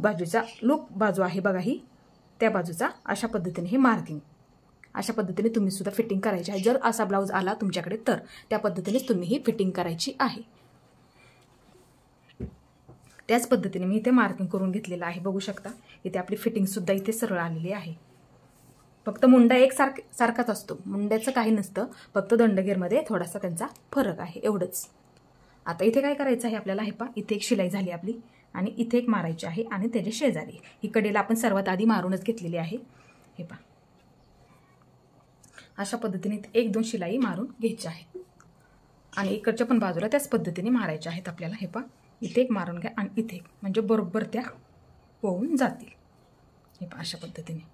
बाजू आहे बघा ही, त्या बाजूचा अशा पद्धतीने हे मार्किंग, अशा पद्धतीने तुम्ही सुद्धा फिटिंग करायची आहे. जर असा ब्लाऊज आला तुमच्याकडे तर त्या पद्धतीनेच तुम्ही ही फिटिंग करायची आहे. त्याच पद्धतीने मी इथे मार्किंग करून घेतलेलं आहे. बघू शकता, इथे आपली फिटिंग सुद्धा इथे सरळ आलेली आहे. फक्त मुंडा एक सारखाच असतो, मुंड्याचं काही नसतं, फक्त दंडगेरमध्ये थोडासा त्यांचा फरक आहे, एवढंच. आता इथे काय करायचं आहे आपल्याला, हे पहा, इथे एक शिलाई झाली आपली आणि इथे एक मारायची आहे आणि त्याचे शेजारी ही कडेला आपण सर्वात आधी मारूनच घेतलेली आहे. हे पहा, अशा पद्धतीने एक दोन शिलाई मारून घ्यायची आहे आणि इकडच्या पण बाजूला त्याच पद्धतीने मारायच्या आहेत आपल्याला. हे पहा, इथे एक मारून घ्या आणि इथे एक, म्हणजे बरोबर त्या होऊन जातील. हे पहा, अशा पद्धतीने.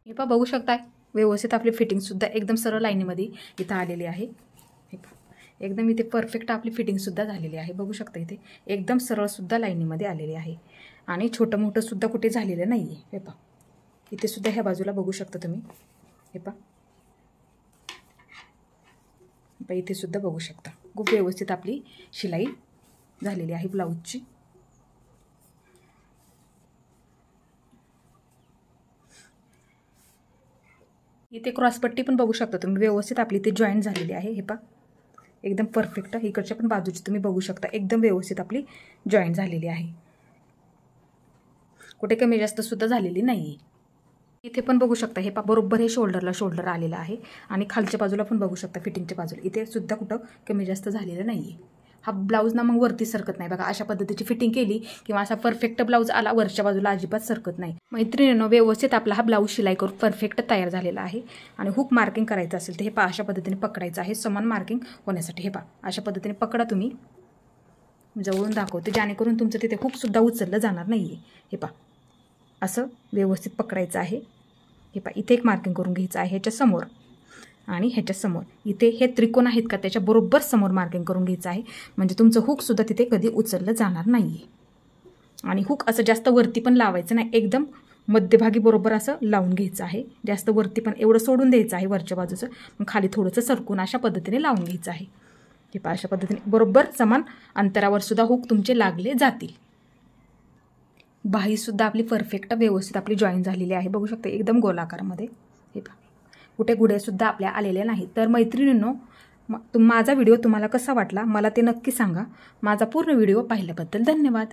हे पहा, बघू शकताय व्यवस्थित आपली फिटिंगसुद्धा एकदम सरळ लाईनीमध्ये इथं आलेली आहे. हे पहा, एकदम इथे परफेक्ट आपली फिटिंगसुद्धा झालेली आहे. बघू शकता, इथे एकदम सरळसुद्धा लाईनीमध्ये आलेली आहे आणि छोटं मोठंसुद्धा कुठे झालेलं नाही आहे. हे पहा, इथे सुद्धा ह्या बाजूला बघू शकता तुम्ही. हे पहा, इथे सुद्धा बघू शकता खूप व्यवस्थित आपली शिलाई झालेली आहे ब्लाऊजची. इथे क्रॉसपट्टी पण बघू शकता तुम्ही, व्यवस्थित आपली इथे जॉईंट झालेली आहे. हे पहा, एकदम परफेक्ट. इकडच्या पण बाजूची तुम्ही बघू शकता, एकदम व्यवस्थित आपली जॉईंट झालेली आहे, कुठे कमी जास्त सुद्धा झालेली नाही. इथे पण बघू शकता, हे पहा, बरोबर हे शोल्डरला शोल्डर आलेलं आहे आणि खालच्या बाजूला पण बघू शकता, फिटिंगच्या बाजूला इथे सुद्धा कुठं कमी जास्त झालेलं नाही. हा ब्लाऊज ना मग वरती सरकत नाही बघा. अशा पद्धतीची फिटिंग केली किंवा असा परफेक्ट ब्लाऊज आला वरच्या बाजूला अजिबात सरकत नाही. मैत्रिणींनो, व्यवस्थित आपला हा ब्लाऊज शिलाई करून परफेक्ट तयार झालेला आहे. आणि हुक मार्किंग करायचं असेल तर हे पहा, अशा पद्धतीने पकडायचं आहे समान मार्किंग होण्यासाठी. हे पहा, अशा पद्धतीने पकडा तुम्ही, जवळून दाखवते जेणेकरून तुमचं तिथे हुकसुद्धा उचललं जाणार नाही आहे. हे पहा, असं व्यवस्थित पकडायचं आहे. हे पहा, इथे एक मार्किंग करून घ्यायचं आहे ह्याच्या समोर आणि ह्याच्या समोर. इथे हे त्रिकोण आहेत का त्याच्या बरोबर समोर मार्किंग करून घ्यायचं आहे, म्हणजे तुमचं हुकसुद्धा तिथे कधी उचललं जाणार नाही आहे. आणि हुक असं जास्त वरती पण लावायचं नाही, एकदम मध्यभागी बरोबर असं लावून घ्यायचं आहे. जास्त वरती पण एवढं सोडून द्यायचं आहे वरच्या बाजूचं, मग खाली थोडंसं सरकून अशा पद्धतीने लावून घ्यायचं आहे. हे पहा, अशा पद्धतीने बरोबर समान अंतरावर सुद्धा हुक तुमचे लागले जातील. बाहीसुद्धा आपली परफेक्ट व्यवस्थित आपली जॉईन झालेली आहे. बघू शकता, एकदम गोलाकारमध्ये. हे पहा, कुठे गुढेसुद्धा आपल्या आलेले नाही. तर मैत्रिणींनो, माझा व्हिडिओ तुम्हाला कसा वाटला मला ते नक्की सांगा. माझा पूर्ण व्हिडिओ पाहिल्याबद्दल धन्यवाद.